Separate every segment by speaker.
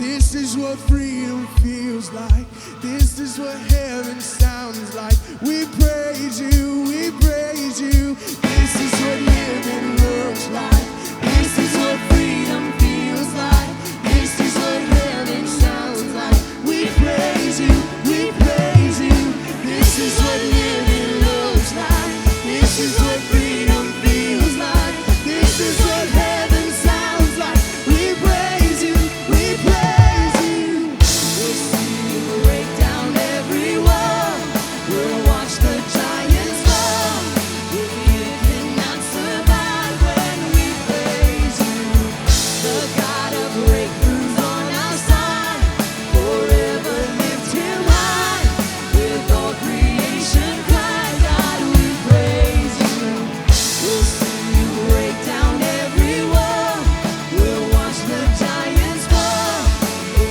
Speaker 1: This is what freedom feels like. This is what heaven sounds like. We praise you, we praise you. This is what living looks like. This is what freedom feels like. This is what heaven sounds like. We praise you, we praise you. This is what living looks like. This is what freedom feels like. This is what heaven sounds like. We praise you, we praise you. We'll see you break down every wall. We'll watch the giants fall. We cannot survive when we praise you. The God of breakthroughs on our side. Forever lift him high. With all creation cry, God, we praise you. We'll see you break down every wall. We'll watch the giants fall. We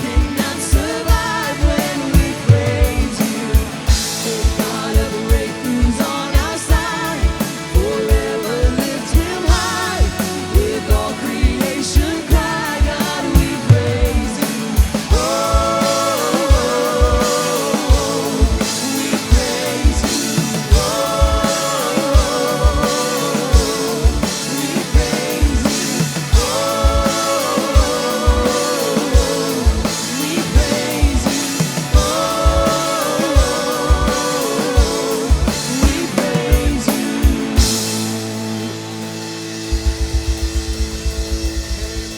Speaker 1: cannot survive when we praise you. The God of breakthroughs on our side. Forever lift him high. With all creation cry, God, we praise you. Oh, we praise you. Oh, we praise you. Oh, we praise you. Oh, we praise you.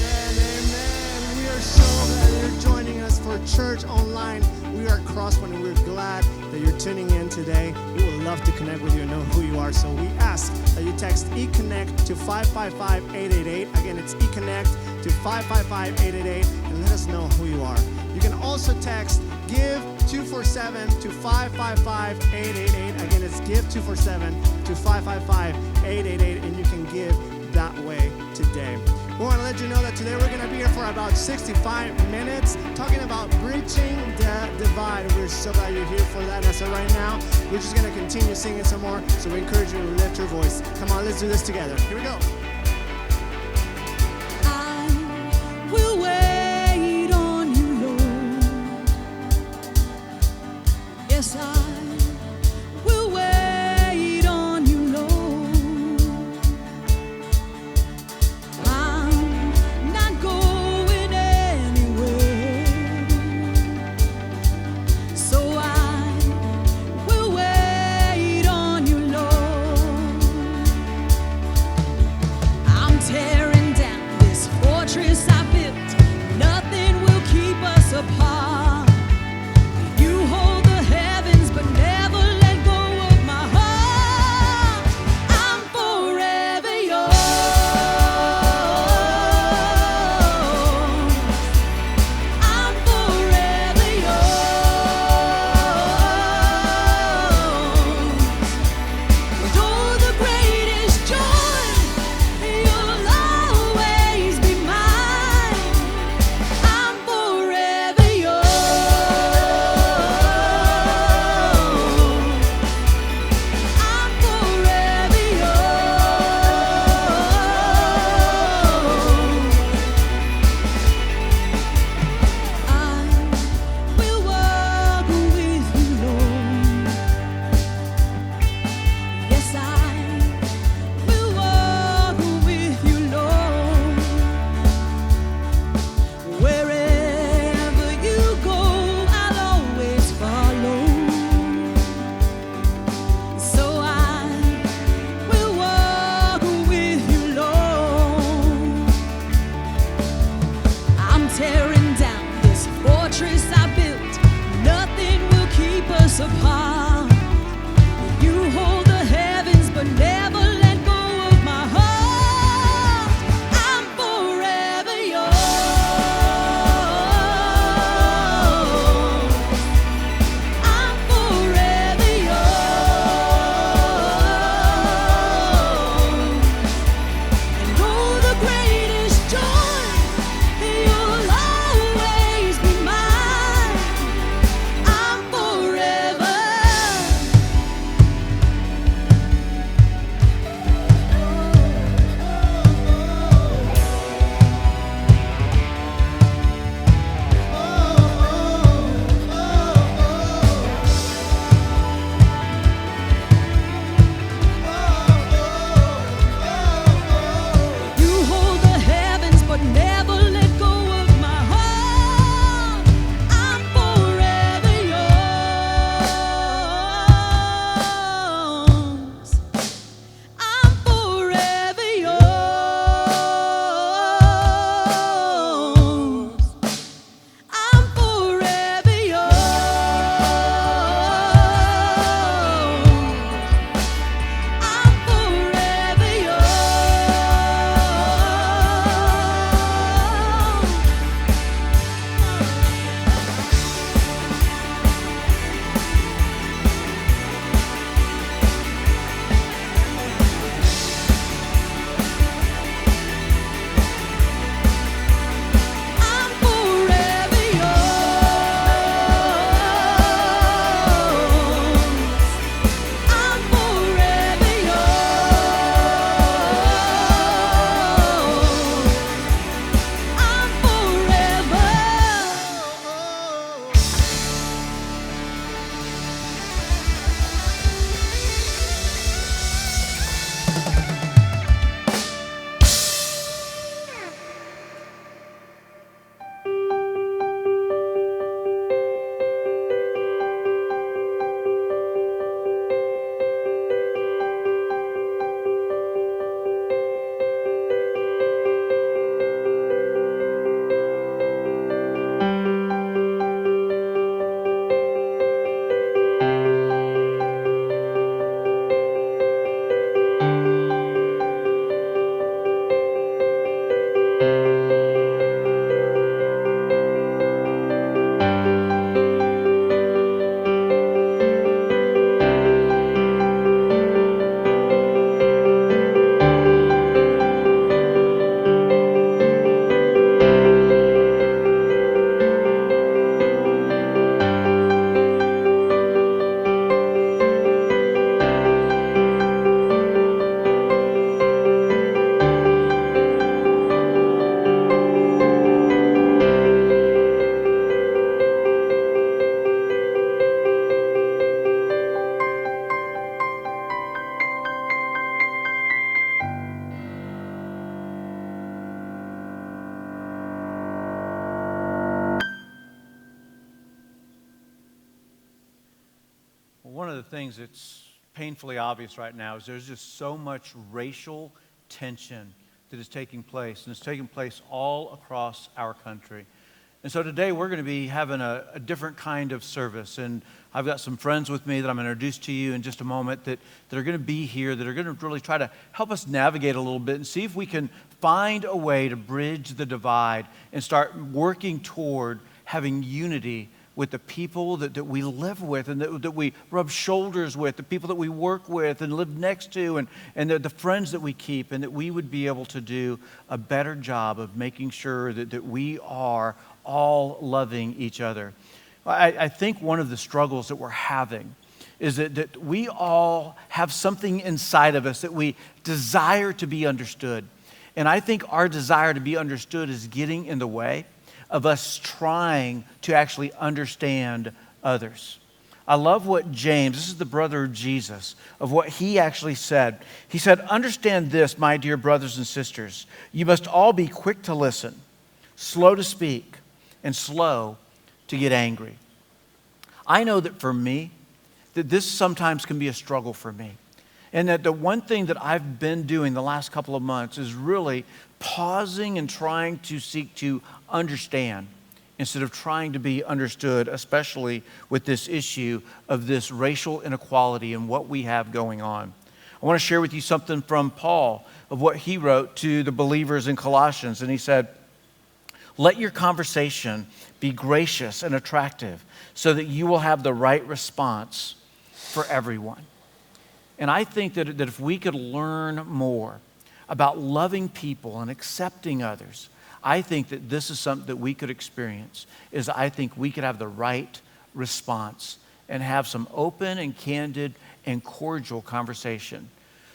Speaker 1: Amen, amen. We are so glad you're joining us for church online. We are Crosspoint and we're glad that you're tuning in today. We would love to connect with you and know who you are. So we ask that you text eConnect to 555-888. Again, it's eConnect to 555-888 and let us know who you are. You can also text GIVE 247 to 555-888. Again, it's GIVE 247 to 555-888 and you can give that way today. We want to let you know that today we're going to be here for about 65 minutes talking about bridging the divide. We're so glad you're here for that. And so right now, we're just going to continue singing some more. So we encourage you to lift your voice. Come on, let's do this together. Here we go.
Speaker 2: I will wait on you, Lord. Yes, I will wait on you, Lord. I'm not going anywhere, so I will wait on you, Lord. I'm tearing down this fortress I built. Nothing will keep us apart. You hold the heavens, but never let go of my heart. I'm forever yours. I'm forever yours. With all the greatest joy, you'll always be mine. I'm forever yours. I'm forever yours. I will walk with you, Lord. Yes, I will walk with you, Lord. Wherever you go, I'll always follow. So I will walk with you, Lord. I'm tearing down this fortress I built. Nothing will keep us apart. You hold the heavens, but never let go of my heart. I'm forever yours. I'm forever yours. And oh, the greatest joy, you'll always be mine. I'm forever
Speaker 3: One of the things that's painfully obvious right now is there's just so much racial tension that is taking place, and it's taking place all across our country. And so today we're going to be having a different kind of service, and I've got some friends with me that I'm going to introduce to you in just a moment that are going to be here, that are going to really try to help us navigate a little bit and see if we can find a way to bridge the divide and start working toward having unity with the people that we live with and that we rub shoulders with, the people that we work with and live next to, and the friends that we keep, and that we would be able to do a better job of making sure that we are all loving each other. I think one of the struggles that we're having is that we all have something inside of us that we desire to be understood. And I think our desire to be understood is getting in the way of us trying to actually understand others. I love what James, this is the brother of Jesus, of what he actually said. He said, "Understand this, my dear brothers and sisters. You must all be quick to listen, slow to speak, and slow to get angry." I know that for me, that this sometimes can be a struggle for me. And that the one thing that I've been doing the last couple of months is really pausing and trying to seek to understand instead of trying to be understood, especially with this issue of this racial inequality and what we have going on. I want to share with you something from Paul of what he wrote to the believers in Colossians. And he said, "Let your conversation be gracious and attractive so that you will have the right response for everyone." And I think that if we could learn more about loving people and accepting others, I think that this is something that we could experience, is I think we could have the right response and have some open and candid and cordial conversation.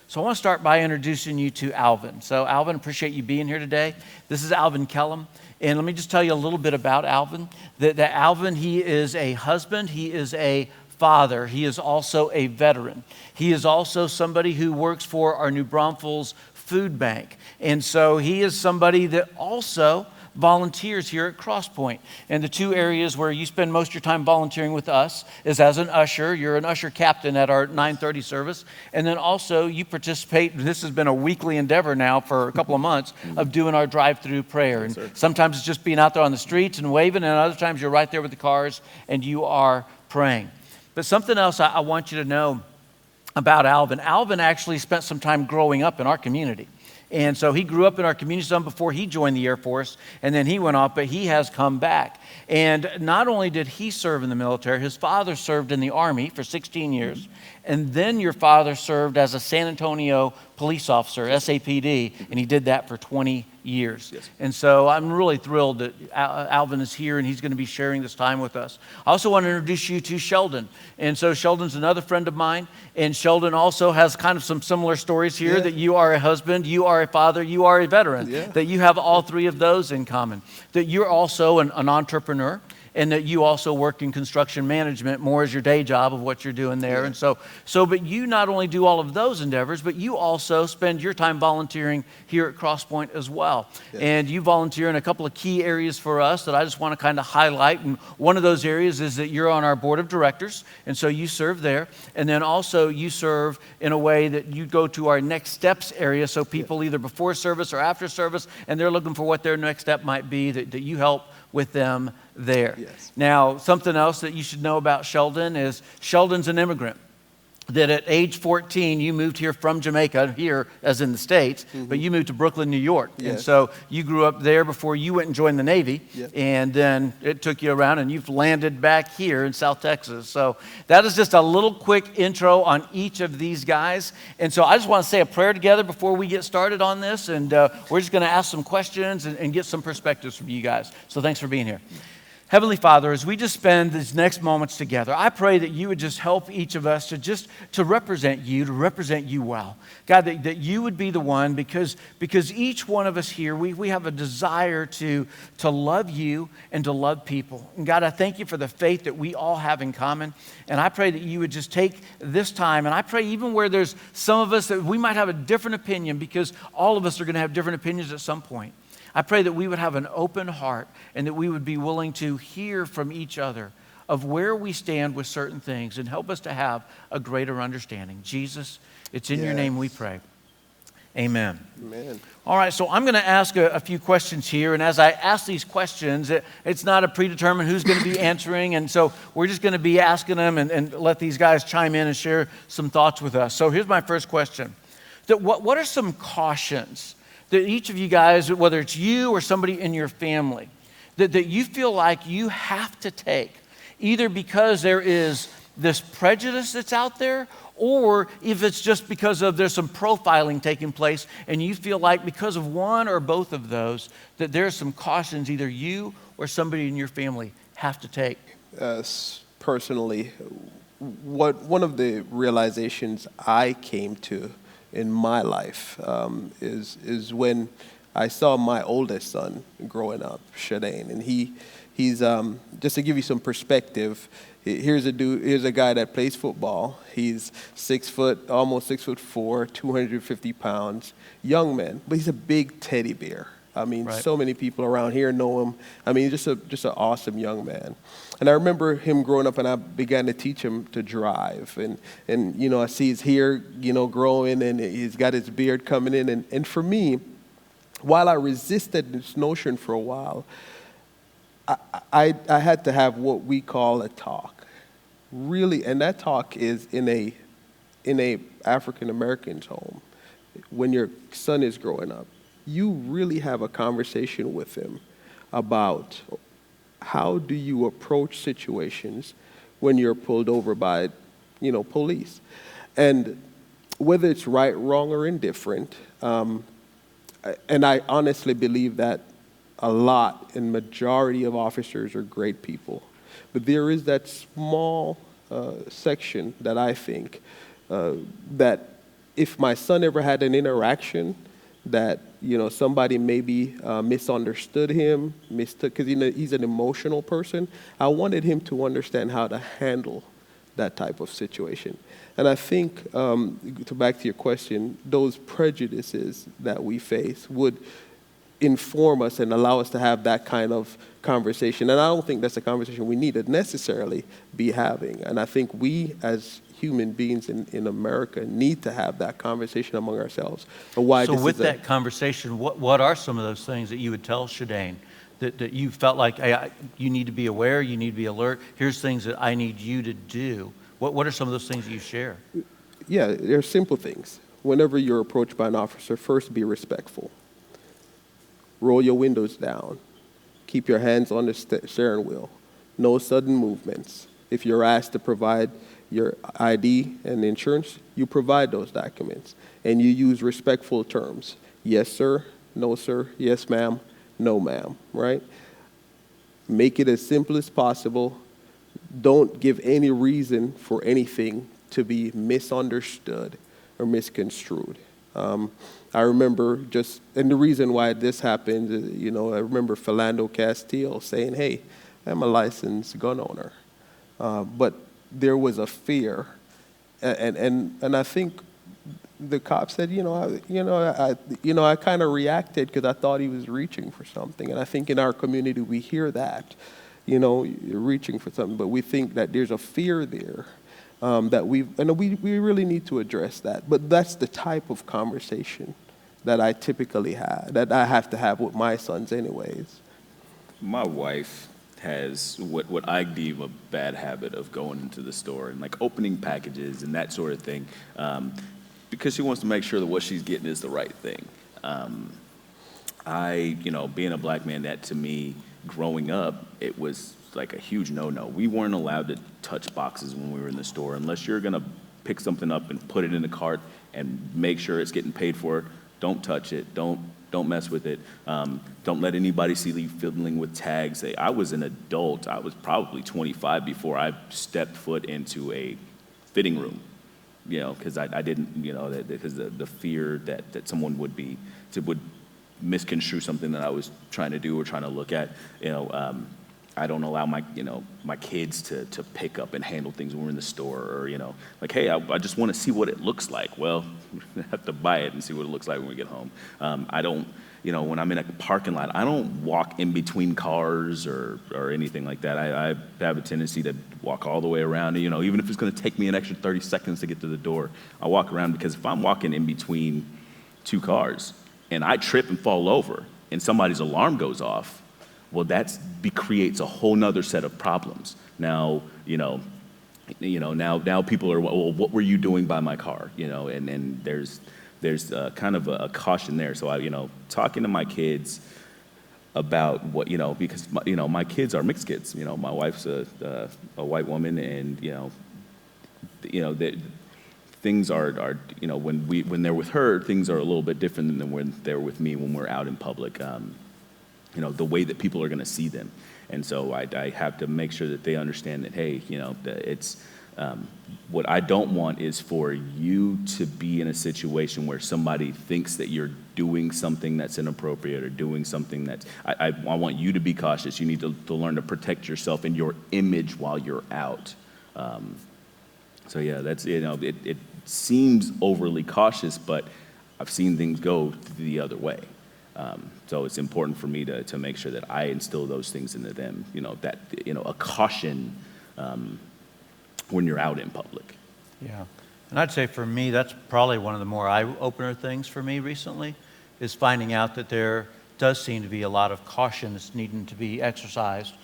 Speaker 3: So I want to start by introducing you to Alvin. So Alvin, appreciate you being here today. This is Alvin Kellum. And let me just tell you a little bit about Alvin. That Alvin, he is a husband, he is a father, he is also a veteran. He is also somebody who works for our New Braunfels food bank. And so he is somebody that also volunteers here at Crosspoint. And the two areas where you spend most of your time volunteering with us is as an usher. You're an usher captain at our 9:30 service. And then also you participate, this has been a weekly endeavor now for a couple of months, of doing our drive-through prayer. And sometimes it's just being out there on the streets and waving, and other times you're right there with the cars and you are praying. But something else I want you to know about Alvin. Alvin actually spent some time growing up in our community. And so he grew up in our community some before he joined the Air Force, and then he went off, but he has come back. And not only did he serve in the military, his father served in the Army for 16 years, and then your father served as a San Antonio police officer, SAPD, and he did that for 20 years. Yes. And so I'm really thrilled that Alvin is here and he's going to be sharing this time with us. I also want to introduce you to Sheldon. And so Sheldon's another friend of mine, and Sheldon also has kind of some similar stories here, that you are a husband, you are a father, you are a veteran, that you have all three of those in common, that you're also an entrepreneur, and that you also work in construction management more as your day job of what you're doing there. Yeah. And but you not only do all of those endeavors, but you also spend your time volunteering here at Crosspoint as well. Yeah. And you volunteer in a couple of key areas for us that I just want to kind of highlight. And one of those areas is that you're on our board of directors, and so you serve there. And then also you serve in a way that you go to our next steps area, so people either before service or after service, and they're looking for what their next step might be, that you help with them there. Yes. Now, something else that you should know about Sheldon is Sheldon's an immigrant. That at age 14, you moved here from Jamaica, here as in the States, but you moved to Brooklyn, New York. Yes. And so you grew up there before you went and joined the Navy, and then it took you around and you've landed back here in South Texas. So that is just a little quick intro on each of these guys. And so I just want to say a prayer together before we get started on this, and we're just going to ask some questions and get some perspectives from you guys. So thanks for being here. Heavenly Father, as we just spend these next moments together, I pray that you would just help each of us to represent you well. God, that you would be the one, because each one of us here, we have a desire to love you and to love people. And God, I thank you for the faith that we all have in common. And I pray that you would just take this time, and I pray even where there's some of us that we might have a different opinion, because all of us are going to have different opinions at some point. I pray that we would have an open heart and that we would be willing to hear from each other of where we stand with certain things and help us to have a greater understanding. Jesus, it's in your name we pray. Amen.
Speaker 4: Amen.
Speaker 3: All right, so I'm going to ask a few questions here. And as I ask these questions, it's not a predetermined who's going to be answering. And so we're just going to be asking them and let these guys chime in and share some thoughts with us. So here's my first question. What are some cautions that each of you guys, whether it's you or somebody in your family, that you feel like you have to take, either because there is this prejudice that's out there, or if it's just because of there's some profiling taking place and you feel like because of one or both of those that there's some cautions either you or somebody in your family have to take?
Speaker 4: Personally, one of the realizations I came to in my life is when I saw my oldest son growing up, Shadane, and he's just to give you some perspective. Here's a guy that plays football. He's 6 foot, almost 6'4", 250 pounds, young man, but he's a big teddy bear. I mean,
Speaker 3: Right.
Speaker 4: So many people around here know him. I mean, just an awesome young man. And I remember him growing up, and I began to teach him to drive. And you know, I see his hair, growing, and he's got his beard coming in. And for me, while I resisted this notion for a while, I had to have what we call a talk. Really, and that talk is in a African American's home. When your son is growing up, you really have a conversation with him about how do you approach situations when you're pulled over by, police. And whether it's right, wrong, or indifferent, and I honestly believe that a lot and majority of officers are great people. But there is that small section that I think that if my son ever had an interaction that, somebody maybe misunderstood him, because he's an emotional person, I wanted him to understand how to handle that type of situation. And I think, back to your question, those prejudices that we face would inform us and allow us to have that kind of conversation. And I don't think that's a conversation we need to necessarily be having. And I think we, as human beings in America, need to have that conversation among ourselves.
Speaker 3: So with that conversation, what are some of those things that you would tell Shadane that you felt like, hey, you need to be aware, you need to be alert, here's things that I need you to do? What are some of those things that you share?
Speaker 4: Yeah, they're simple things. Whenever you're approached by an officer, first be respectful. Roll your windows down. Keep your hands on the steering wheel. No sudden movements. If you're asked to provide your ID and insurance, you provide those documents. And you use respectful terms. Yes, sir. No, sir. Yes, ma'am. No, ma'am. Right? Make it as simple as possible. Don't give any reason for anything to be misunderstood or misconstrued. I remember and the reason why this happened, I remember Philando Castile saying, hey, I'm a licensed gun owner. But there was a fear. And I think the cop said, I kind of reacted because I thought he was reaching for something. And I think in our community we hear that, you're reaching for something, but we think that there's a fear there. That we really need to address that. But that's the type of conversation that I typically have, that I have to have with my sons anyways.
Speaker 5: My wife has what I deem a bad habit of going into the store and like opening packages and that sort of thing, because she wants to make sure that what she's getting is the right thing. Being a black man, that to me, growing up, it was like a huge no-no. We weren't allowed to touch boxes when we were in the store unless you're gonna pick something up and put it in the cart and make sure it's getting paid for. Don't touch it. Don't mess with it. Don't let anybody see you fiddling with tags. I was an adult. I was probably 25 before I stepped foot into a fitting room, because I didn't, because the fear that someone would misconstrue something that I was trying to do or trying to look at. I don't allow my kids to pick up and handle things when we're in the store, or like, hey, I just want to see what it looks like. Well, we have to buy it and see what it looks like when we get home. I don't when I'm in a parking lot, I don't walk in between cars or anything like that. I have a tendency to walk all the way around, even if it's going to take me an extra 30 seconds to get to the door, I walk around, because if I'm walking in between two cars and I trip and fall over and somebody's alarm goes off, well, creates a whole nother set of problems. Now, now people are, well, what were you doing by my car? And there's kind of a caution there. So talking to my kids about what, because my kids are mixed kids. My wife's a white woman, and things are when they're with her, things are a little bit different than when they're with me when we're out in public. The way that people are going to see them. And so I have to make sure that they understand that, hey, that it's, what I don't want is for you to be in a situation where somebody thinks that you're doing something that's inappropriate or doing something that's, I want you to be cautious. You need to learn to protect yourself and your image while you're out. So yeah, that's, it seems overly cautious, but I've seen things go the other way. So it's important for me to make sure that I instill those things into them, that, a caution when you're out in public.
Speaker 3: Yeah. And I'd say for me, that's probably one of the more eye-opener things for me recently, is finding out that there does seem to be a lot of caution that's needing to be exercised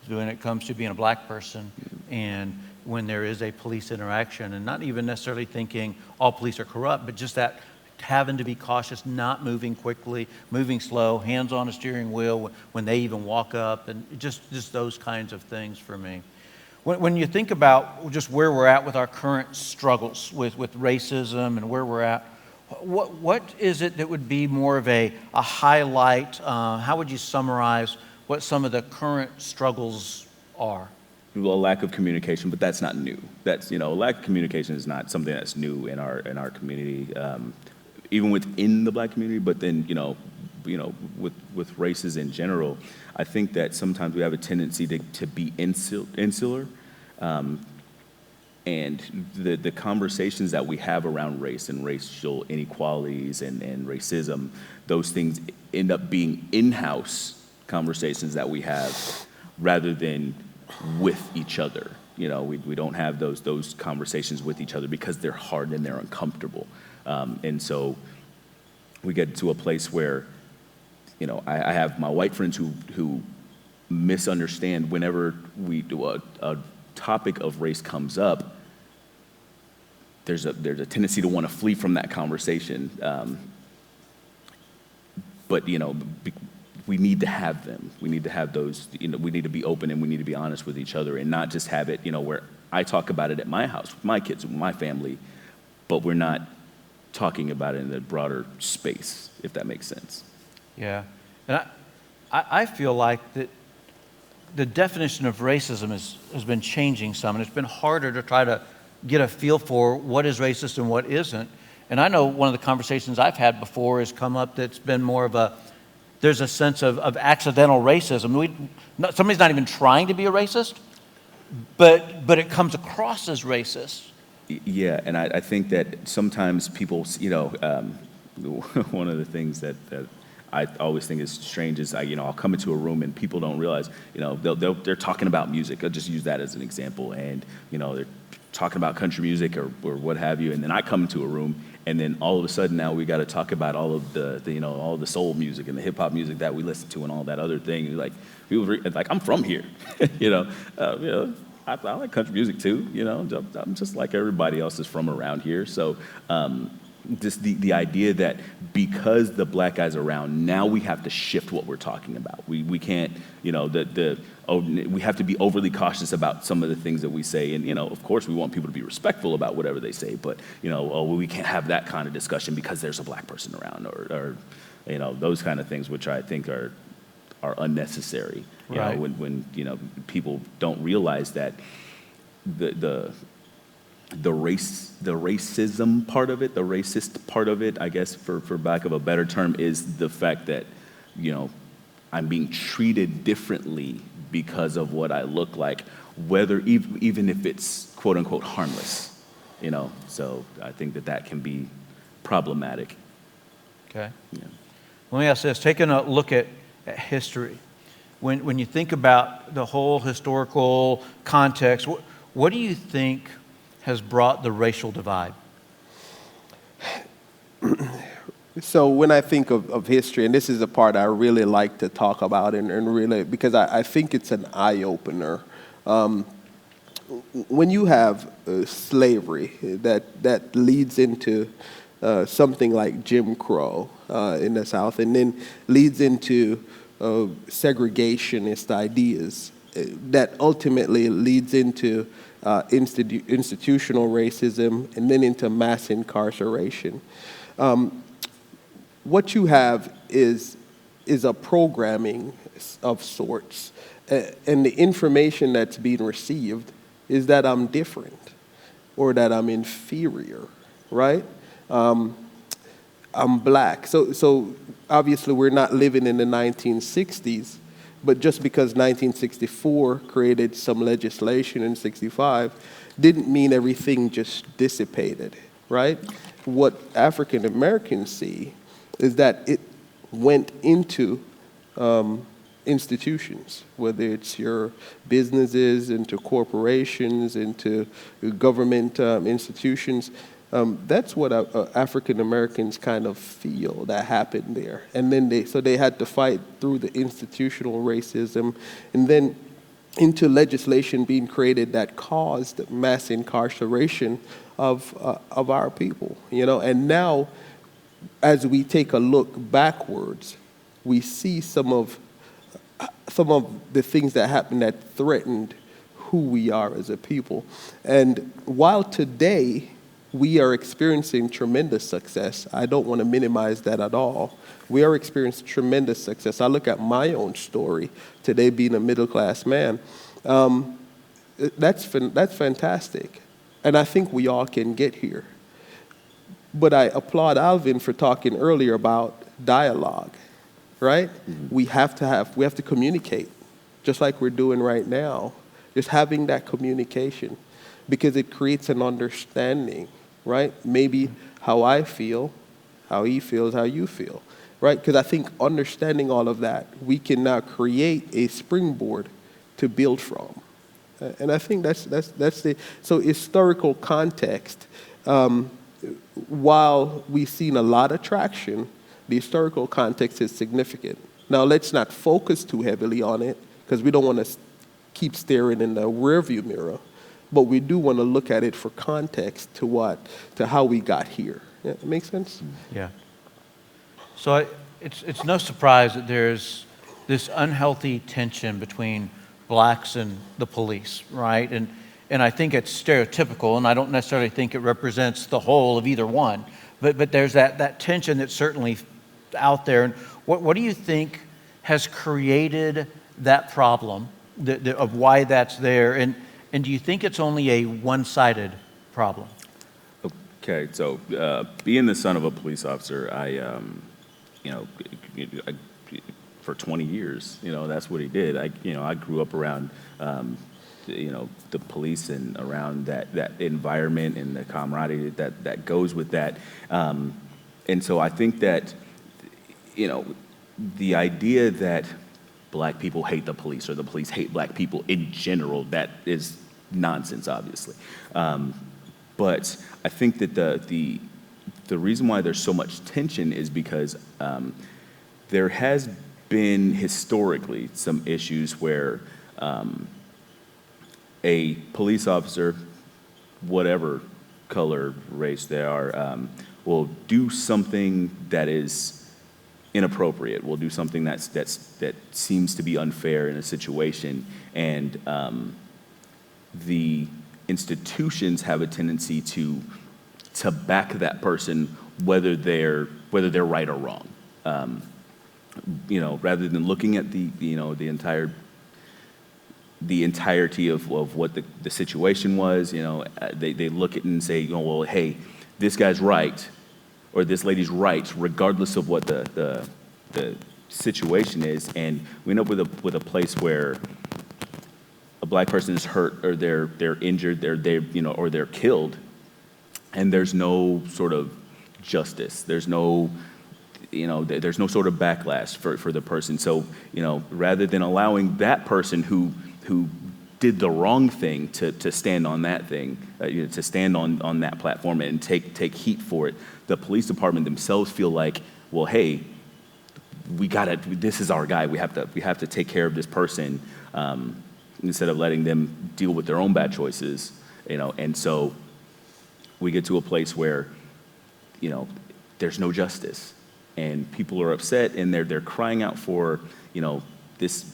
Speaker 3: when it comes to being a black person, and when there is a police interaction, and not even necessarily thinking all police are corrupt, but just that having to be cautious, not moving quickly, moving slow, hands on a steering wheel when they even walk up, and just those kinds of things for me. When you think about just where we're at with our current struggles with racism and where we're at, what is it that would be more of a highlight? How would you summarize what some of the current struggles are?
Speaker 5: Well, a lack of communication, but that's not new. That's, lack of communication is not something that's new in our community, even within the black community, but then, with races in general. I think that sometimes we have a tendency to be insular, and the conversations that we have around race and racial inequalities and racism, those things end up being in-house conversations that we have rather than with each other. We don't have those conversations with each other because they're hard and they're uncomfortable. And so we get to a place where, I have my white friends who misunderstand whenever we do a topic of race comes up. There's a tendency to want to flee from that conversation. But we need to have them. We need to have those. We need to be open and we need to be honest with each other, and not just have it. Where I talk about it at my house with my kids, with my family, but we're not talking about it in the broader space, if that makes sense.
Speaker 3: Yeah, and I feel like that the definition of racism has been changing some, and it's been harder to try to get a feel for what is racist and what isn't. And I know one of the conversations I've had before has come up that's been more of there's a sense of accidental racism. Somebody's not even trying to be a racist, but it comes across as racist.
Speaker 5: Yeah, and I think that sometimes people, one of the things that I always think is strange is I'll come into a room and people don't realize, they're talking about music. I'll just use that as an example, and they're talking about country music or what have you, and then I come into a room and then all of a sudden now we got to talk about all of the all the soul music and the hip hop music that we listen to and all that other thing. Like people, I'm from here, I like country music too, I'm just like everybody else is from around here. So just the idea that because the black guy's around, now we have to shift what we're talking about. We can't, we have to be overly cautious about some of the things that we say. And, of course we want people to be respectful about whatever they say, but, we can't have that kind of discussion because there's a black person around or those kind of things, which I think are unnecessary.
Speaker 3: Right.
Speaker 5: When people don't realize that the racism part of it, the racist part of it, I guess for lack of a better term, is the fact that I'm being treated differently because of what I look like, whether even if it's quote unquote harmless. So I think that can be problematic.
Speaker 3: Okay.
Speaker 5: Yeah.
Speaker 3: Let me ask this, taking a look at history, when you think about the whole historical context, what do you think has brought the racial divide?
Speaker 4: So when I think of history, and this is a part I really like to talk about, and really, because I think it's an eye-opener. When you have slavery that leads into something like Jim Crow in the South, and then leads into segregationist ideas that ultimately leads into institutional racism and then into mass incarceration. What you have is a programming of sorts, and the information that's being received is that I'm different or that I'm inferior, right? I'm black. So obviously we're not living in the 1960s, but just because 1964 created some legislation in 65 didn't mean everything just dissipated, right? What African Americans see is that it went into institutions, whether it's your businesses, into corporations, into government institutions. That's what African Americans kind of feel that happened there. And then they had to fight through the institutional racism, and then into legislation being created that caused mass incarceration of our people, And now, as we take a look backwards, we see some of the things that happened that threatened who we are as a people. And while today we are experiencing tremendous success, I don't want to minimize that at all. We are experiencing tremendous success. I look at my own story today, being a middle-class man. That's fantastic. And I think we all can get here. But I applaud Alvin for talking earlier about dialogue, right? Mm-hmm. We have to communicate, just like we're doing right now. Just having that communication, because it creates an understanding, right? Maybe how I feel, how he feels, how you feel, right? Because I think understanding all of that, we can now create a springboard to build from. And I think that's the so historical context. While we've seen a lot of traction, the historical context is significant. Now, let's not focus too heavily on it, because we don't want to keep staring in the rearview mirror, but we do want to look at it for context to how we got here. Yeah, it makes sense?
Speaker 3: Yeah. So it's no surprise that there's this unhealthy tension between blacks and the police, right? And I think it's stereotypical, and I don't necessarily think it represents the whole of either one. But there's that tension that's certainly out there. And what do you think has created that problem, of why that's there? And do you think it's only a one-sided problem?
Speaker 5: Okay, so being the son of a police officer, for 20 years, that's what he did. I grew up around the police and around that environment and the camaraderie that goes with that. And so I think that, the idea that black people hate the police or the police hate black people in general, that is nonsense, obviously. But I think that the reason why there's so much tension is because there has been historically some issues where a police officer, whatever color, race they are, will do something that is inappropriate, will do something that seems to be unfair in a situation, and the institutions have a tendency to back that person whether they're right or wrong. Rather than looking at the entirety of what the situation was, they look at it and say, well, hey, this guy's right, or this lady's right, regardless of what the situation is, and we end up with a place where a black person is hurt, or they're injured, or they're killed, and there's no sort of justice. There's no there's no sort of backlash for the person. So, rather than allowing that person who did the wrong thing to stand on that thing, to stand on that platform and take heat for it, the police department themselves feel like, well, hey, this is our guy. We have to take care of this person, instead of letting them deal with their own bad choices, And so we get to a place where, there's no justice, and people are upset, and they're crying out for, this,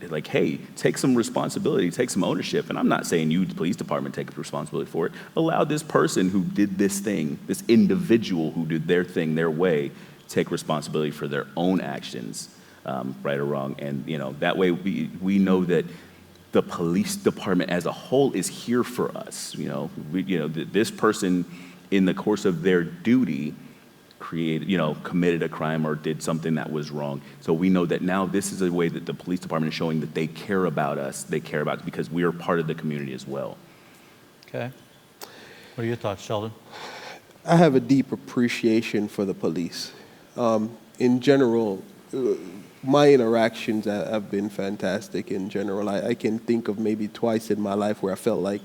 Speaker 5: like, hey, take some responsibility, take some ownership. And I'm not saying you, the police department, take responsibility for it. Allow this person who did this thing, this individual who did their thing their way, take responsibility for their own actions, right or wrong. And, that way we know that the police department as a whole is here for us. This person, in the course of their duty, committed a crime or did something that was wrong. So we know that now this is a way that the police department is showing that they care about us. They care about us because we are part of the community as well.
Speaker 3: Okay. What are your thoughts, Sheldon?
Speaker 4: I have a deep appreciation for the police. In general, my interactions have been fantastic in general. I can think of maybe twice in my life where I felt like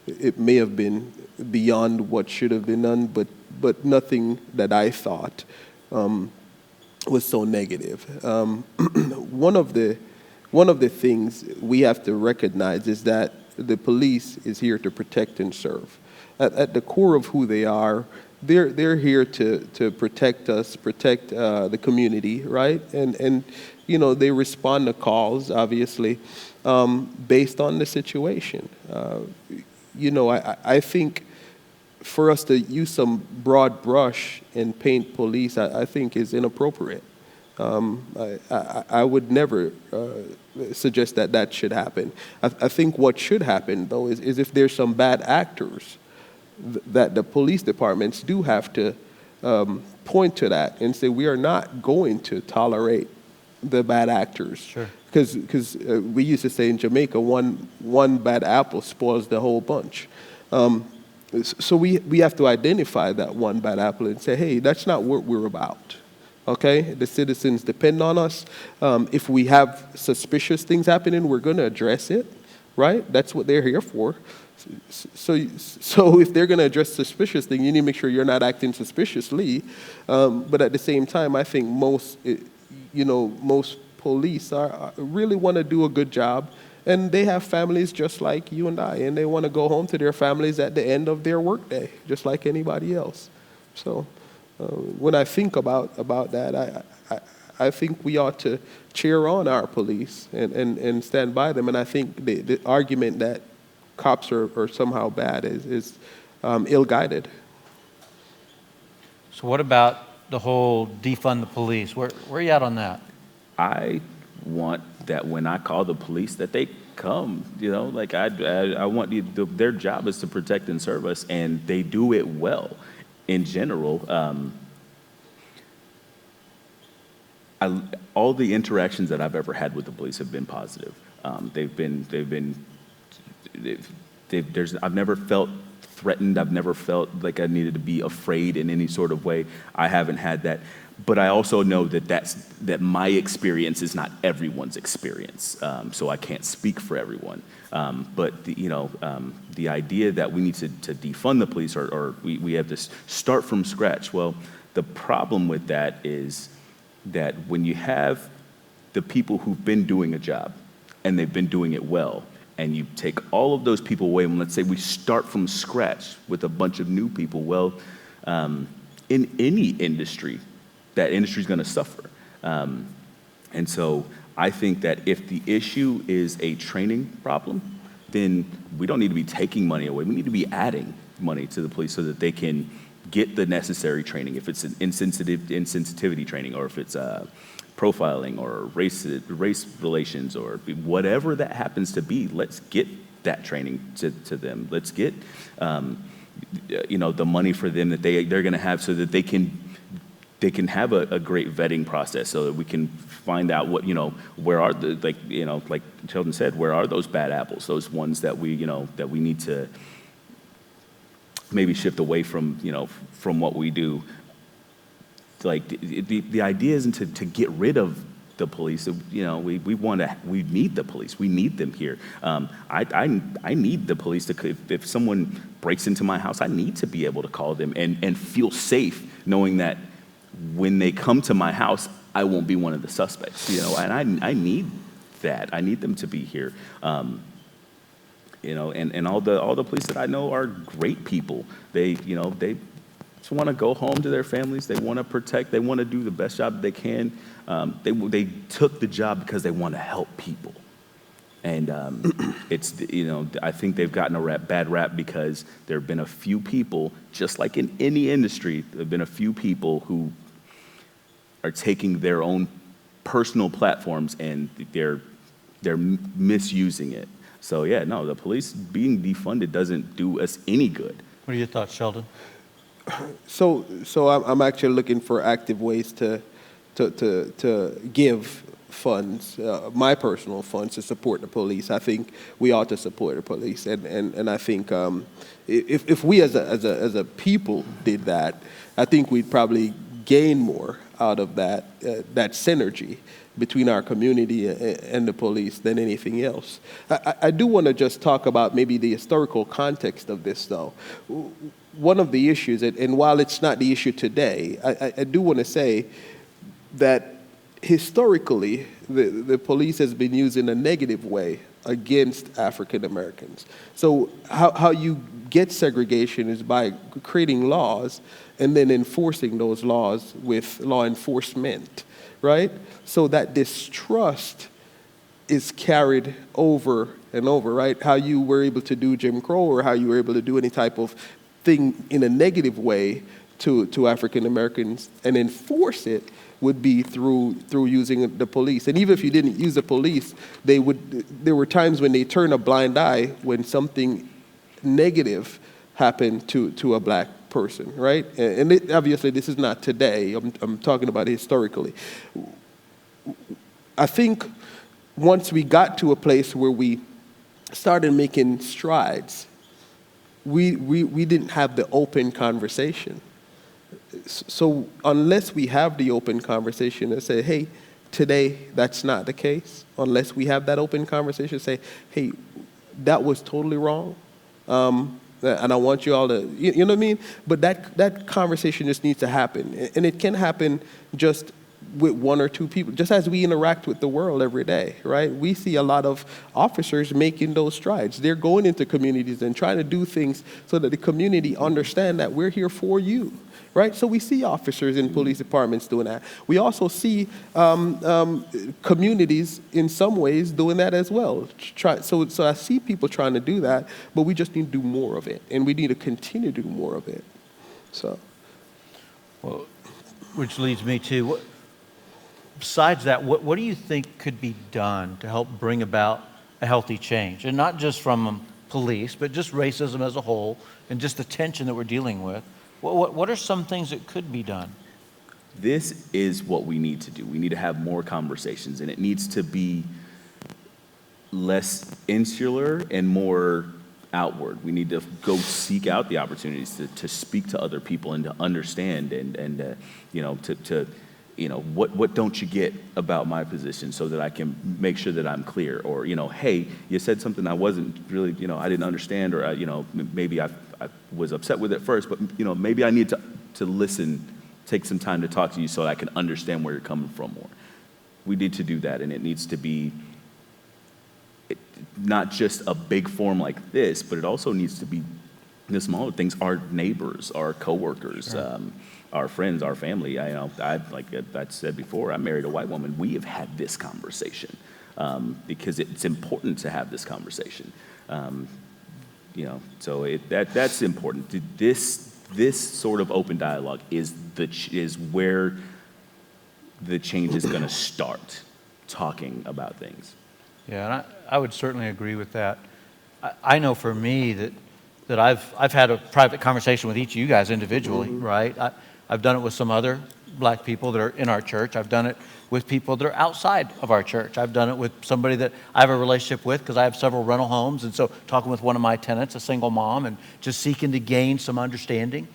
Speaker 4: it may have been beyond what should have been done, but nothing that I thought was so negative. One of the things we have to recognize is that the police is here to protect and serve. At the core of who they are, they're here to protect us, protect the community, right? And they respond to calls, obviously, based on the situation. I think for us to use some broad brush and paint police, I think is inappropriate. I would never suggest that should happen. I think what should happen, though, is if there's some bad actors, that the police departments do have to point to that and say, we are not going to tolerate the bad actors.
Speaker 3: Sure.
Speaker 4: Because we used to say in Jamaica, one bad apple spoils the whole bunch. So we have to identify that one bad apple and say, hey, that's not what we're about. Okay? The citizens depend on us. If we have suspicious things happening, we're going to address it, right? That's what they're here for. So if they're going to address suspicious things, you need to make sure you're not acting suspiciously. But at the same time, I think most police really want to do a good job, and they have families just like you and I, and they want to go home to their families at the end of their workday, just like anybody else. So when I think about that, I think we ought to cheer on our police and stand by them. And I think the argument that cops are somehow bad is ill-guided.
Speaker 3: So what about the whole defund the police? Where are you at on that?
Speaker 5: I want that when I call the police that they come, I want their job is to protect and serve us, and they do it well. In general, all the interactions that I've ever had with the police have been positive. I've never felt threatened. I've never felt like I needed to be afraid in any sort of way. I haven't had that. But I also know that my experience is not everyone's experience, so I can't speak for everyone. But the idea that we need to defund the police or we have to start from scratch. Well, the problem with that is that when you have the people who've been doing a job and they've been doing it well, and you take all of those people away, and let's say we start from scratch with a bunch of new people, well, in any industry, that industry is going to suffer. And so I think that if the issue is a training problem, then we don't need to be taking money away. We need to be adding money to the police so that they can get the necessary training. If it's an insensitivity training, or if it's profiling or race relations, or whatever that happens to be, let's get that training to them. Let's get the money for them that they're going to have so that they can have a great vetting process, so that we can find out where are the, like Sheldon said, where are those bad apples, those ones that we need to maybe shift away from what we do. like the idea isn't to get rid of the police. You know, we need the police. We need them here. I need the police to, if someone breaks into my house, I need to be able to call them and feel safe knowing that when they come to my house, I won't be one of the suspects, you know, and I need that. I need them to be here. You know, and all the police that I know are great people. They just want to go home to their families. They want to protect. They want to do the best job they can. They took the job because they want to help people. And it's, you know, I think they've gotten a bad rap because there have been a few people, just like in any industry, there have been a few people who are taking their own personal platforms and they're misusing it. So yeah, no, the police being defunded doesn't do us any good.
Speaker 3: What are your thoughts, Sheldon?
Speaker 4: So I'm actually looking for active ways to give funds, my personal funds, to support the police. I think we ought to support the police, and I think if we as a people did that, I think we'd probably gain more out of that synergy between our community and the police than anything else. I do want to just talk about maybe the historical context of this, though. One of the issues, and while it's not the issue today, I do want to say that historically, the police has been used in a negative way against African Americans. So how you get segregation is by creating laws and then enforcing those laws with law enforcement, right? So that distrust is carried over and over, right? How you were able to do Jim Crow or how you were able to do any type of thing in a negative way to African Americans and enforce it would be through using the police. And even if you didn't use the police, there were times when they turned a blind eye when something negative happened to a black person, right? And obviously this is not today. I'm talking about historically. I think once we got to a place where we started making strides, we didn't have the open conversation. So unless we have the open conversation and say, hey, today that's not the case, unless we have that open conversation, say, hey, that was totally wrong, and I want you all to, you know what I mean? But that conversation just needs to happen. And it can happen just with one or two people, just as we interact with the world every day, right? We see a lot of officers making those strides. They're going into communities and trying to do things so that the community understand that we're here for you, right? So we see officers in police departments doing that. We also see communities in some ways doing that as well. So I see people trying to do that, but we just need to do more of it, and we need to continue to do more of it. So,
Speaker 3: Well, which leads me to, besides that, what do you think could be done to help bring about a healthy change? And not just from police, but just racism as a whole and just the tension that we're dealing with. What are some things that could be done?
Speaker 5: This is what we need to do. We need to have more conversations, and it needs to be less insular and more outward. We need to go seek out the opportunities to speak to other people and to understand and what don't you get about my position so that I can make sure that I'm clear, or, hey, you said something I wasn't really, I didn't understand, or, maybe I was upset with it first, but, maybe I need to listen, take some time to talk to you so that I can understand where you're coming from more. We need to do that, and it needs to be not just a big forum like this, but it also needs to be the smaller things, our neighbors, our coworkers, sure. Our friends, our family. Like I said before, I married a white woman. We have had this conversation because it's important to have this conversation. So that's important. This sort of open dialogue is where the change is going to start, talking about things.
Speaker 3: Yeah, and I would certainly agree with that. I know for me that I've had a private conversation with each of you guys individually, mm-hmm. right? I've done it with some other black people that are in our church. I've done it with people that are outside of our church. I've done it with somebody that I have a relationship with because I have several rental homes. And so talking with one of my tenants, a single mom, and just seeking to gain some understanding.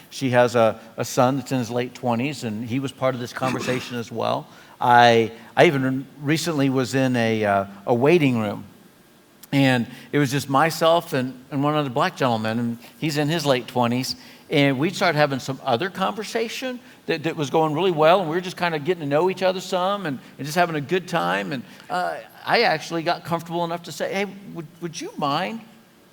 Speaker 3: She has a son that's in his late 20s, and he was part of this conversation as well. I even recently was in a waiting room. And it was just myself and one other black gentleman, and he's in his late 20s. And we started having some other conversation that was going really well, and we were just kind of getting to know each other some and just having a good time. And I actually got comfortable enough to say, hey, would you mind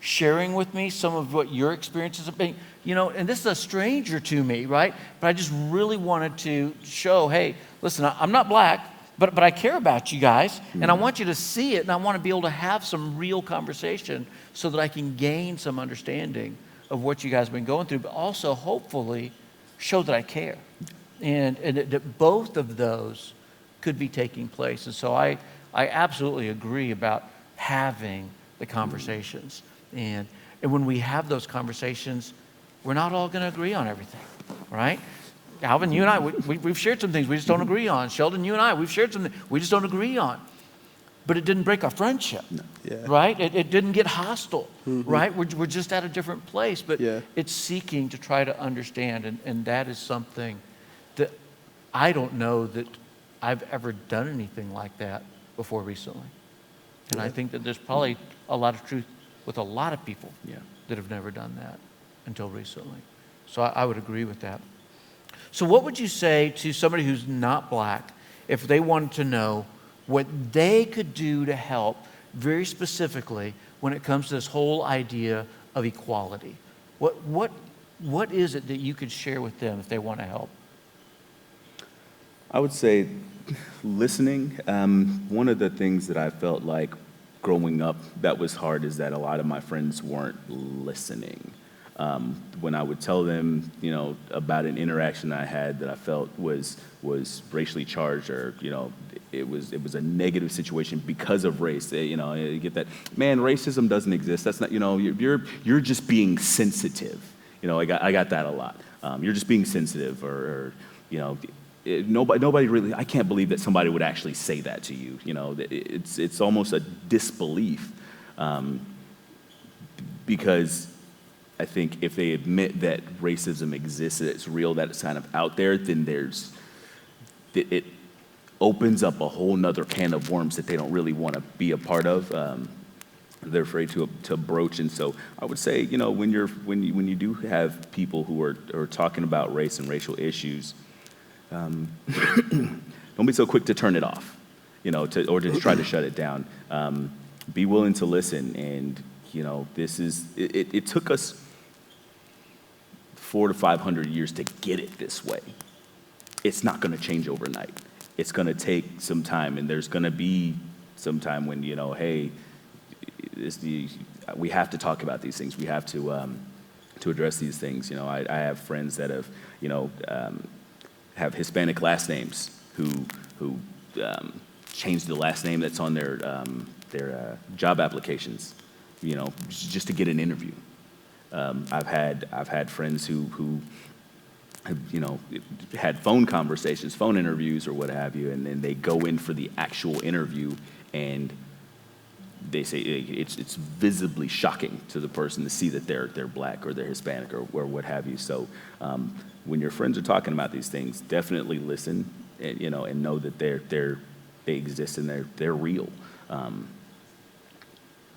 Speaker 3: sharing with me some of what your experiences have been? You know, and this is a stranger to me, right? But I just really wanted to show, hey, listen, I'm not black, but I care about you guys, and I want you to see it, and I want to be able to have some real conversation so that I can gain some understanding of what you guys have been going through, but also hopefully show that I care. And that both of those could be taking place. And so I absolutely agree about having the conversations. And when we have those conversations, we're not all going to agree on everything, right? Alvin, you and I, we've shared some things we just don't agree on. Sheldon, you and I, we've shared some things we just don't agree on. But it didn't break our friendship, right? It didn't get hostile, right? We're just at a different place. But it's seeking to try to understand. And that is something that I don't know that I've ever done anything like that before recently. And I think that there's probably a lot of truth with a lot of people that have never done that until recently. So I would agree with that. So what would you say to somebody who's not black if they wanted to know what they could do to help very specifically when it comes to this whole idea of equality? What is it that you could share with them if they want to help?
Speaker 5: I would say listening. One of the things that I felt like growing up that was hard is that a lot of my friends weren't listening. When I would tell them, you know, about an interaction I had that I felt was racially charged, or it was a negative situation because of race. You know, you get that, man, racism doesn't exist. That's not, you're just being sensitive. You know, I got that a lot. You're just being sensitive, or nobody really. I can't believe that somebody would actually say that to you. You know, it's almost a disbelief, because I think if they admit that racism exists, that it's real, that it's kind of out there, then it opens up a whole nother can of worms that they don't really want to be a part of. They're afraid to broach. And so I would say, when you do have people who are talking about race and racial issues, don't be so quick to turn it off, or to try to shut it down. Be willing to listen. And it took us 400 to 500 years to get it this way. It's not going to change overnight. It's going to take some time, and there's going to be some time when, hey, we have to talk about these things. We have to address these things. I have friends that have Hispanic last names who changed the last name that's on their job applications, just to get an interview. I've had friends who have, had phone conversations, phone interviews, or what have you, and then they go in for the actual interview, and they say it's visibly shocking to the person to see that they're black or they're Hispanic or what have you. So when your friends are talking about these things, definitely listen, and know that they exist and they're real.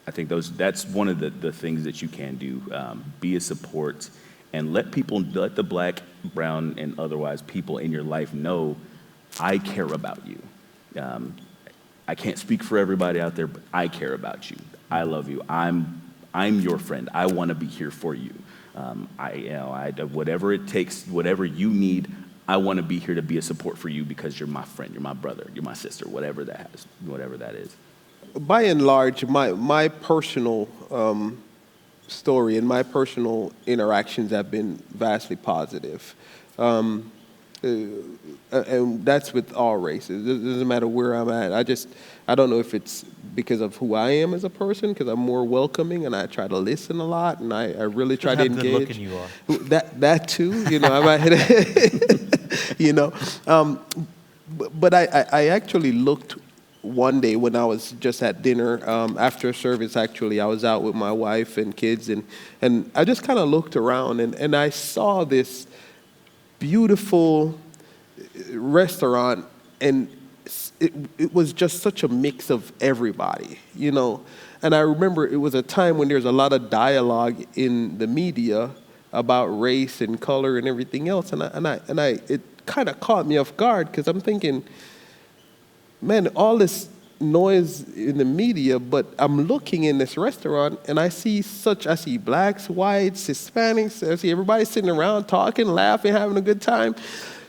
Speaker 5: I think that's one of the things that you can do. Be a support, and let the black, brown, and otherwise people in your life know, I care about you. I can't speak for everybody out there, but I care about you. I love you. I'm your friend. I want to be here for you. Whatever it takes, whatever you need, I want to be here to be a support for you because you're my friend, you're my brother, you're my sister, whatever that is.
Speaker 4: By and large, my personal story and my personal interactions have been vastly positive. And that's with all races. It doesn't matter where I'm at. I don't know if it's because of who I am as a person, because I'm more welcoming and I try to listen a lot, and I really try to engage.
Speaker 3: Good looking you are.
Speaker 4: That too, I might hit you know. But I actually looked one day when I was just at dinner after service. Actually, I was out with my wife and kids, and I just kind of looked around, and I saw this beautiful restaurant, and it was just such a mix of everybody, you know. And I remember it was a time when there's a lot of dialogue in the media about race and color and everything else, and it kind of caught me off guard because I'm thinking, man, all this noise in the media, but I'm looking in this restaurant and I see blacks, whites, Hispanics, I see everybody sitting around talking, laughing, having a good time.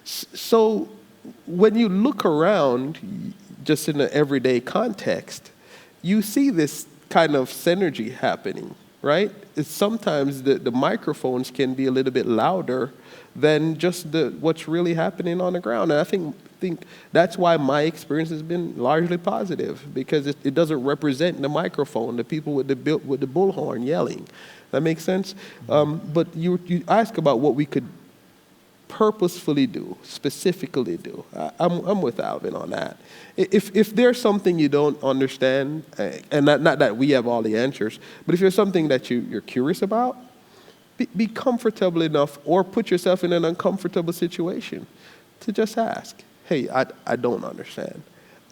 Speaker 4: So when you look around, just in an everyday context, you see this kind of synergy happening, right? Sometimes the microphones can be a little bit louder than just what's really happening on the ground. And I think that's why my experience has been largely positive, because it doesn't represent the microphone, the people with the bullhorn yelling. That makes sense? But you ask about what we could purposefully do, specifically do. I'm with Alvin on that. If there's something you don't understand, and not that we have all the answers, but if there's something that you're curious about, be comfortable enough or put yourself in an uncomfortable situation to just ask, hey, I don't understand,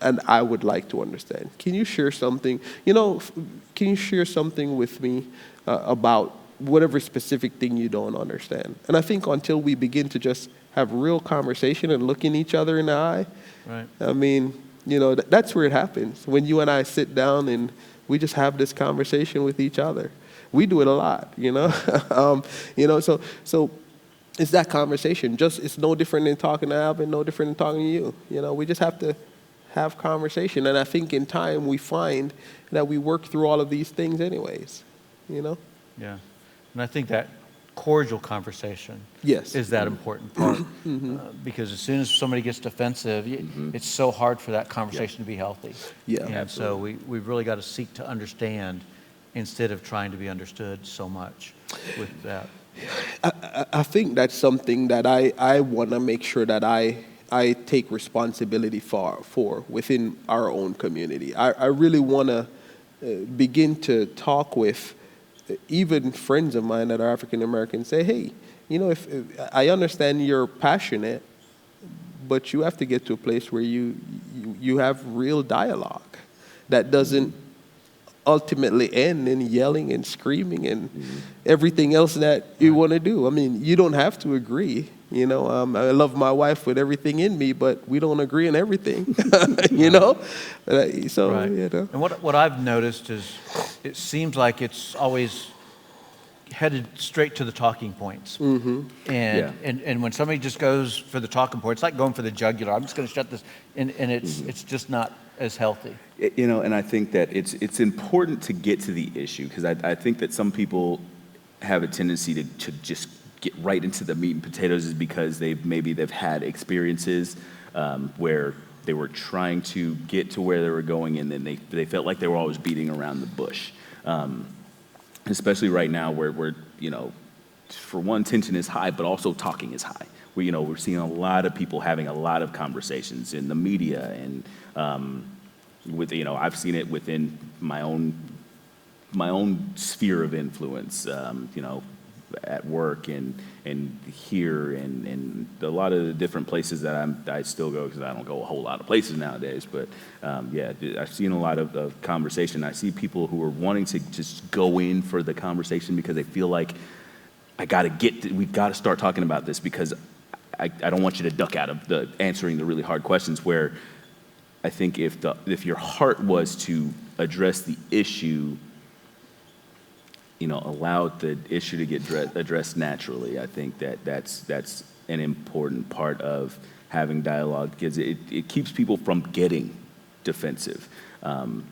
Speaker 4: and I would like to understand. Can you share something? Can you share something with me about whatever specific thing you don't understand? And I think until we begin to just have real conversation and look in each other in the eye, right. I mean, that's where it happens. When you and I sit down and we just have this conversation with each other. We do it a lot, so it's that conversation. It's no different than talking to Alvin, no different than talking to you. We just have to have conversation. And I think in time we find that we work through all of these things anyways, Yeah.
Speaker 3: And I think that cordial conversation is that important part. Because as soon as somebody gets defensive, it's so hard for that conversation to be healthy.
Speaker 4: Yeah,
Speaker 3: and
Speaker 4: absolutely.
Speaker 3: So we've really got to seek to understand instead of trying to be understood so much with that.
Speaker 4: I think that's something that I want to make sure that I take responsibility for within our own community. I really want to begin to talk with even friends of mine that are African American, say, hey, if I understand you're passionate, but you have to get to a place where you have real dialogue that doesn't ultimately end in yelling and screaming and everything else that you want to do. I mean, you don't have to agree. I love my wife with everything in me, but we don't agree on everything. So,
Speaker 3: right. And what I've noticed is it seems like it's always headed straight to the talking points. And when somebody just goes for the talking point, it's like going for the jugular. I'm just going to shut this, and it's just not as healthy.
Speaker 5: And I think that it's important to get to the issue, because I think that some people have a tendency to just get right into the meat and potatoes, is because they've had experiences where they were trying to get to where they were going, and then they felt like they were always beating around the bush. Especially right now, where for one, tension is high, but also talking is high. We're seeing a lot of people having a lot of conversations in the media, and I've seen it within my own sphere of influence. At work and here and a lot of the different places that I still go, because I don't go a whole lot of places nowadays. But I've seen a lot of conversation. I see people who are wanting to just go in for the conversation because they feel like we've got to start talking about this, because I don't want you to duck out of the answering the really hard questions. Where I think if your heart was to address the issue, allow the issue to get addressed naturally. I think that's an important part of having dialogue, because it keeps people from getting defensive. And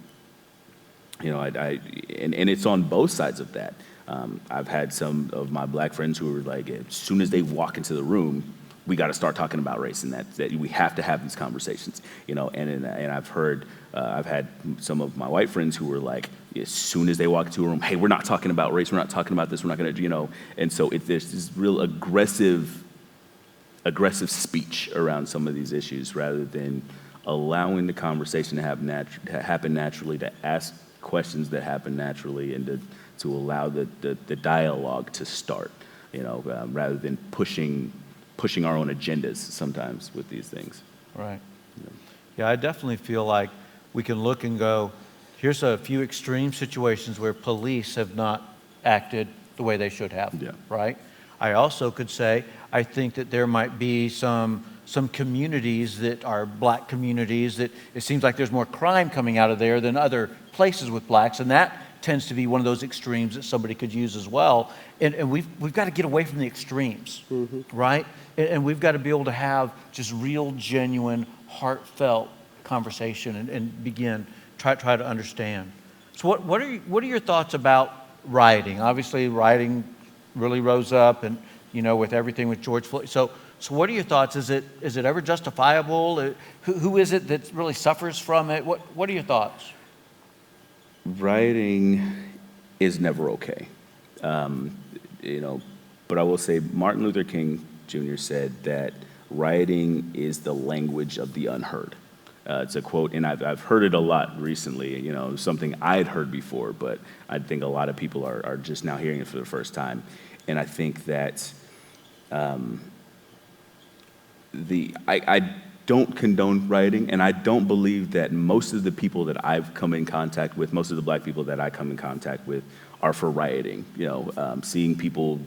Speaker 5: it's on both sides of that. I've had some of my black friends who were like, as soon as they walk into the room, we got to start talking about race, and that we have to have these conversations, and I've had some of my white friends who were like, as soon as they walk into a room, hey, we're not talking about race, we're not talking about this, we're not going to, and so there's this real aggressive aggressive speech around some of these issues rather than allowing the conversation to happen naturally, to ask questions that happen naturally, and to allow the dialogue to start, rather than pushing our own agendas sometimes with these things.
Speaker 3: Right. Yeah, I definitely feel like we can look and go, here's a few extreme situations where police have not acted the way they should have, right? I also could say, I think that there might be some communities that are black communities that it seems like there's more crime coming out of there than other places with blacks, and that tends to be one of those extremes that somebody could use as well. And we've got to get away from the extremes, right? And we've got to be able to have just real, genuine, heartfelt conversation and begin try to understand. So what are your thoughts about rioting? Obviously, rioting really rose up, and with everything with George Floyd. So what are your thoughts? Is it ever justifiable? Who is it that really suffers from it? What are your thoughts?
Speaker 5: Rioting is never okay, but I will say Martin Luther King Jr. said that rioting is the language of the unheard. It's a quote, and I've heard it a lot recently, something I'd heard before, but I think a lot of people are just now hearing it for the first time. And I think that I don't condone rioting, and I don't believe that most of the people that I've come in contact with, most of the black people that I come in contact with, are for rioting. Seeing people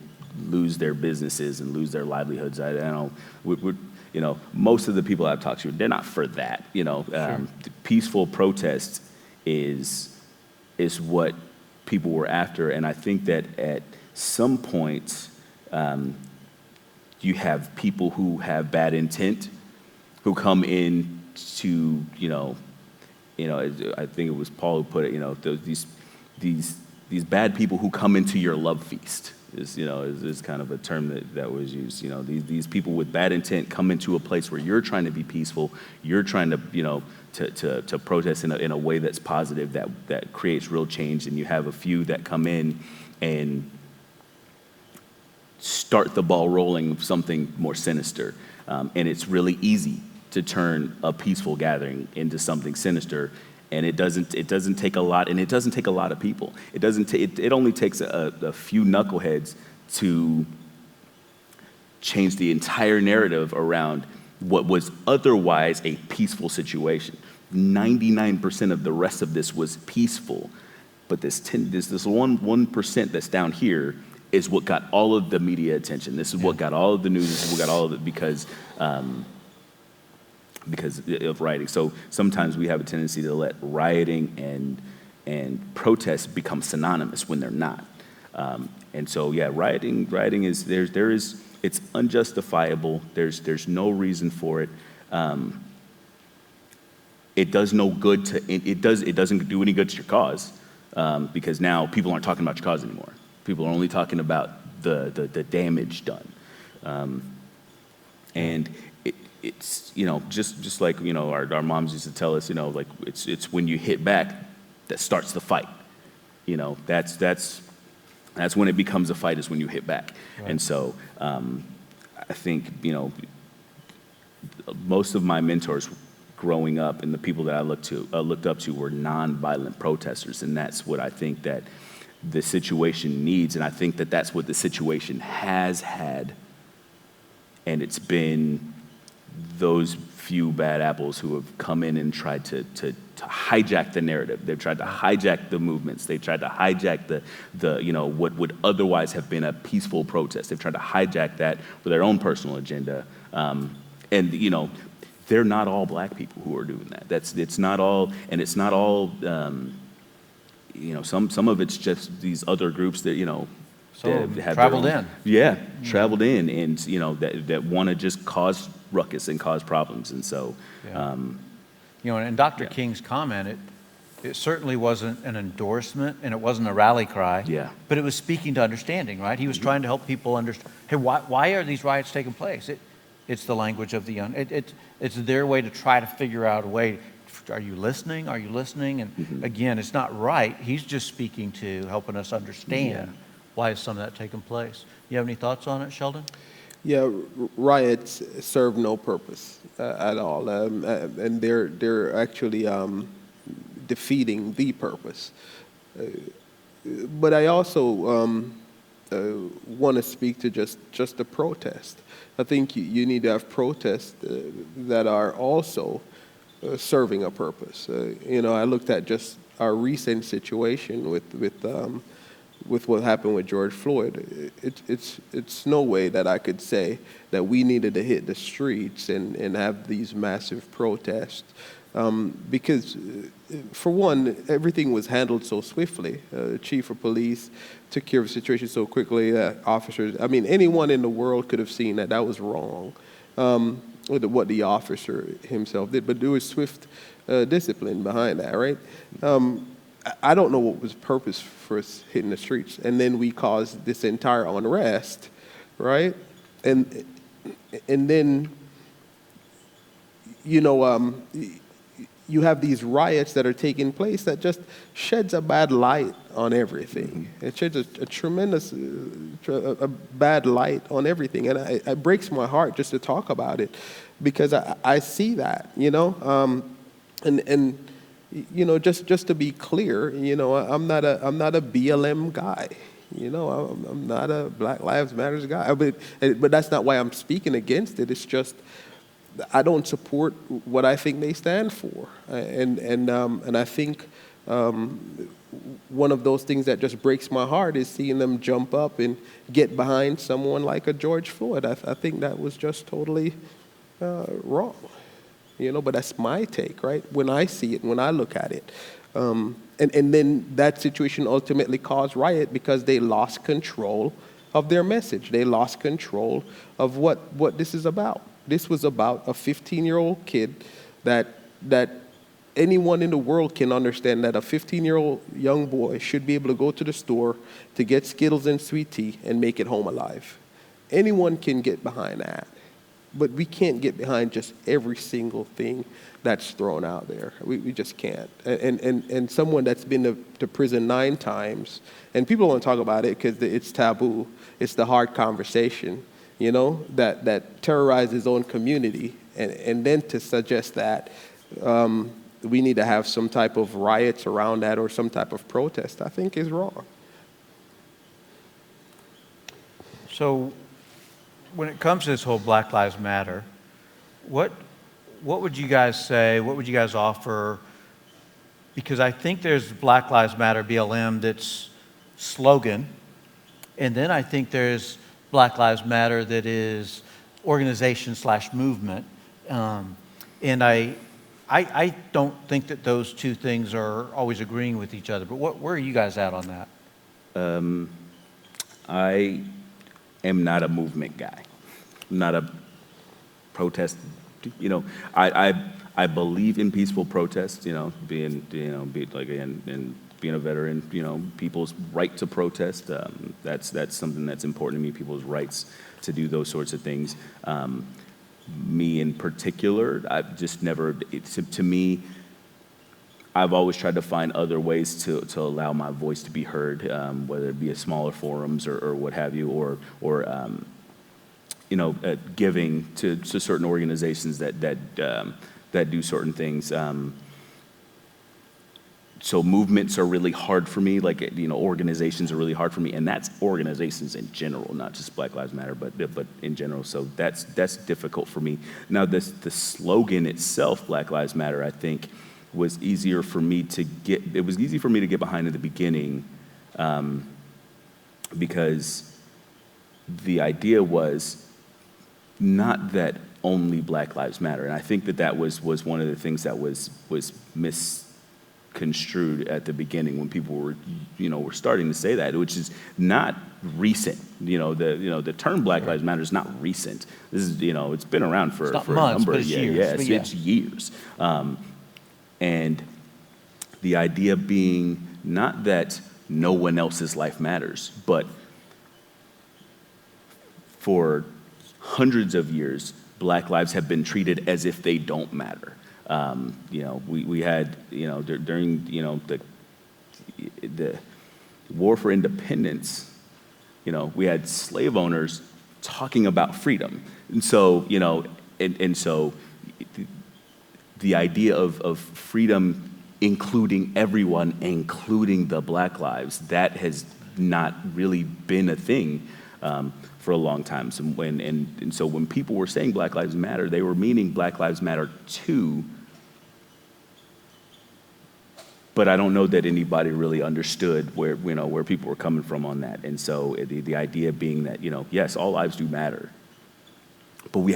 Speaker 5: lose their businesses and lose their livelihoods. Most of the people I've talked to, they're not for that. Sure. Peaceful protest is what people were after, and I think that at some point, you have people who have bad intent, who come in to, I think it was Paul who put it, these bad people who come into your love feast is kind of a term that was used. These people with bad intent come into a place where you're trying to be peaceful, you're trying to, to protest in a way that's positive, that creates real change, and you have a few that come in and start the ball rolling with something more sinister. And it's really easy to turn a peaceful gathering into something sinister. And it doesn't take a lot, and it doesn't take a lot of people. It only takes a few knuckleheads to change the entire narrative around what was otherwise a peaceful situation. 99% of the rest of this was peaceful, but this 1% that's down here is what got all of the media attention. This is what got all of the news. This is what got all of it because of rioting. So sometimes we have a tendency to let rioting and protest become synonymous when they're not. And so rioting is it's unjustifiable. There's no reason for it. It does no good it doesn't do any good to your cause, because now people aren't talking about your cause anymore. People are only talking about the damage done. And it's just like our moms used to tell us, like it's when you hit back that starts the fight. That's when it becomes a fight, is when you hit back. Right. And so I think most of my mentors growing up and the people that I looked up to were nonviolent protesters, and that's what I think that the situation needs, and I think that that's what the situation has had, and it's been those few bad apples who have come in and tried to hijack the narrative. They've tried to hijack the movements. They tried to hijack the what would otherwise have been a peaceful protest. They've tried to hijack that for their own personal agenda, and they're not all black people who are doing that. It's not all. Some of it's just these other groups that that have
Speaker 3: traveled in.
Speaker 5: Yeah, traveled in, and that want to just cause ruckus and cause problems, and so.
Speaker 3: And Dr. King's comment, it certainly wasn't an endorsement, and it wasn't a rally cry.
Speaker 5: Yeah.
Speaker 3: But it was speaking to understanding, right? He was trying to help people understand. Hey, why are these riots taking place? It's the language of the young. It's their way to try to figure out a way. Are you listening? Are you listening? And again, it's not right. He's just speaking to helping us understand why is some of that taking place. You have any thoughts on it, Sheldon?
Speaker 4: Yeah, riots serve no purpose at all, and they're actually defeating the purpose. But I also want to speak to just the protest. I think you need to have protests that are also serving a purpose. I looked at just our recent situation with what happened with George Floyd. It's no way that I could say that we needed to hit the streets and have these massive protests. Because, for one, everything was handled so swiftly. The chief of police took care of the situation so quickly that officers, I mean, anyone in the world could have seen that was wrong, with what the officer himself did. But there was swift discipline behind that, right? I don't know what was the purpose for us hitting the streets. And then we caused this entire unrest, right? And then, you have these riots that are taking place that just sheds a bad light on everything. It sheds a tremendous bad light on everything. And it breaks my heart just to talk about it because I see that, just to be clear, I'm not a BLM guy. I'm not a Black Lives Matters guy. But that's not why I'm speaking against it. It's just I don't support what I think they stand for, and I think one of those things that just breaks my heart is seeing them jump up and get behind someone like a George Floyd. I think that was just totally wrong, But that's my take, right? When I see it, when I look at it, and then that situation ultimately caused riot because they lost control of their message. They lost control of what this is about. This was about a 15-year-old kid that anyone in the world can understand that a 15-year-old young boy should be able to go to the store to get Skittles and sweet tea and make it home alive. Anyone can get behind that. But we can't get behind just every single thing that's thrown out there. We just can't. And someone that's been to prison 9 times, and people don't talk about it because it's taboo. It's the hard conversation. That terrorized his own community, and then to suggest that we need to have some type of riots around that or some type of protest, I think is wrong.
Speaker 3: So when it comes to this whole Black Lives Matter, what would you guys say, what would you guys offer? Because I think there's Black Lives Matter, BLM, that's slogan, and then I think there's Black Lives Matter that is organization/movement. And I don't think that those two things are always agreeing with each other. But where are you guys at on that?
Speaker 5: I am not a movement guy. I'm not a protest. I believe in peaceful protests. Being a veteran, people's right to protest. That's something that's important to me. People's rights to do those sorts of things. Me in particular, I've just never. To me, I've always tried to find other ways to allow my voice to be heard, whether it be at smaller forums or what have you, or giving to certain organizations that do certain things. So movements are really hard for me, organizations are really hard for me, and that's organizations in general, not just Black Lives Matter, but in general. So that's difficult for me. Now, the slogan itself, Black Lives Matter, I think was easier for me to get. It was easy for me to get behind in the beginning, because the idea was not that only Black Lives Matter, and I think that was one of the things that was misconstrued at the beginning when people were starting to say that, which is not recent. The term Black Lives Matter is not recent. This is it's been around for
Speaker 3: months,
Speaker 5: a number of
Speaker 3: years.
Speaker 5: Yes, it's years. And the idea being not that no one else's life matters, but for hundreds of years, Black lives have been treated as if they don't matter. We had, during, the war for independence, we had slave owners talking about freedom. And so, and so the idea of freedom including everyone, including the Black lives, that has not really been a thing for a long time. So so when people were saying Black Lives Matter, they were meaning Black Lives Matter too. But I don't know that anybody really understood where people were coming from on that. And so the idea being that, yes, all lives do matter, but they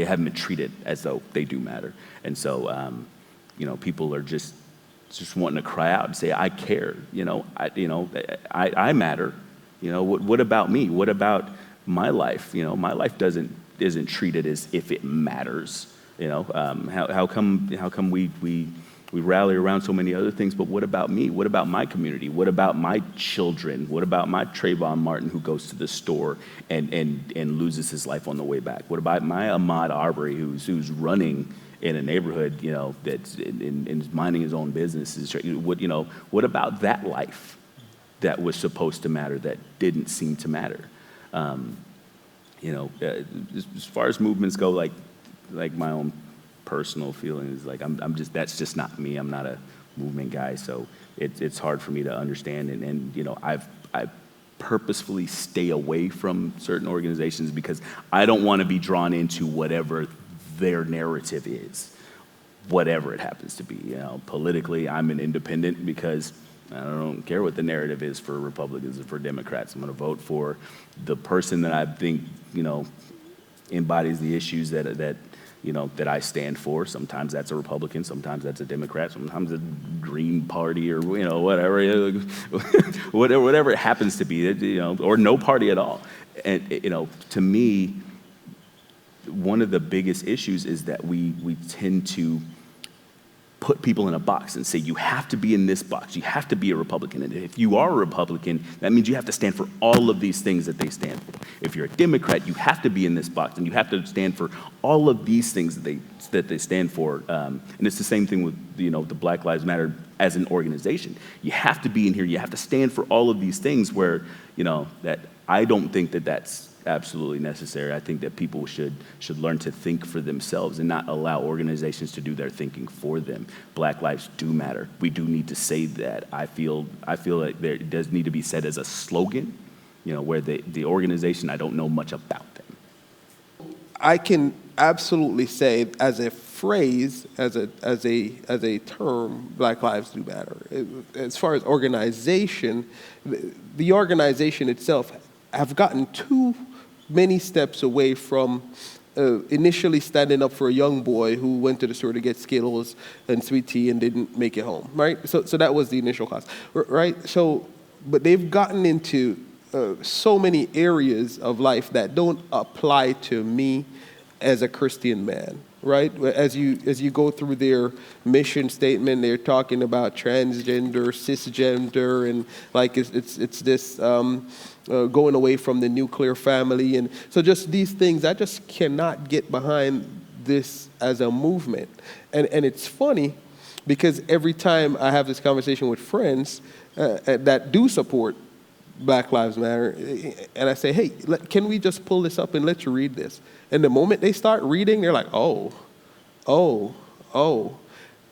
Speaker 5: haven't been treated as though they do matter. And so, people are just wanting to cry out and say, I care, I matter. What about me? What about my life? My life isn't treated as if it matters. How come we rally around so many other things, but what about me? What about my community? What about my children? What about my Trayvon Martin who goes to the store and loses his life on the way back? What about my Ahmaud Arbery who's running in a neighborhood, that's and minding his own business? What about that life that was supposed to matter that didn't seem to matter? As far as movements go, like my own personal feelings, that's just not me. I'm not a movement guy, so it's hard for me to understand. And I purposefully stay away from certain organizations because I don't want to be drawn into whatever their narrative is, whatever it happens to be. Politically, I'm an independent because I don't care what the narrative is for Republicans or for Democrats. I'm going to vote for the person that I think embodies the issues that I stand for. Sometimes that's a Republican, sometimes that's a Democrat, sometimes a Green Party or whatever, whatever it happens to be, or no party at all. And to me, one of the biggest issues is that we tend to put people in a box and say, you have to be in this box. You have to be a Republican. And if you are a Republican, that means you have to stand for all of these things that they stand for. If you're a Democrat, you have to be in this box and you have to stand for all of these things that they stand for. And it's the same thing with, the Black Lives Matter as an organization. You have to be in here. You have to stand for all of these things where, that I don't think that that's absolutely necessary. I think that people should learn to think for themselves and not allow organizations to do their thinking for them. Black lives do matter. We do need to say that. I feel like it does need to be said as a slogan, where the organization, I don't know much about them.
Speaker 4: I can absolutely say as a phrase, as a term, Black lives do matter. As far as organization, the organization itself have gotten too many steps away from initially standing up for a young boy who went to the store to get Skittles and sweet tea and didn't make it home, right? So that was the initial cause, right? So, but they've gotten into so many areas of life that don't apply to me as a Christian man, right? As you go through their mission statement, they're talking about transgender, cisgender, and it's this going away from the nuclear family, and so just these things. I just cannot get behind this as a movement, and it's funny because every time I have this conversation with friends that do support Black Lives Matter, and I say, hey, can we just pull this up and let you read this? And the moment they start reading, they're like, oh.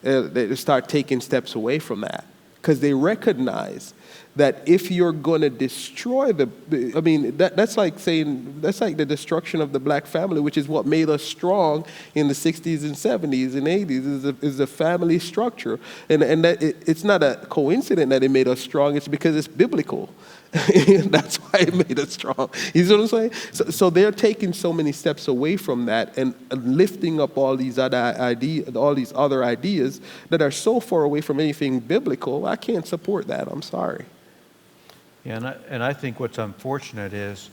Speaker 4: They start taking steps away from that because they recognize that if you're going to destroy that's like the destruction of the Black family, which is what made us strong in the 60s and 70s and 80s, is the family structure. And that it's not a coincidence that it made us strong. It's because it's biblical. That's why it made us strong. You see what I'm saying? So they're taking so many steps away from that and lifting up all these other ideas that are so far away from anything biblical. I can't support that. I'm sorry.
Speaker 3: Yeah, and I think what's unfortunate is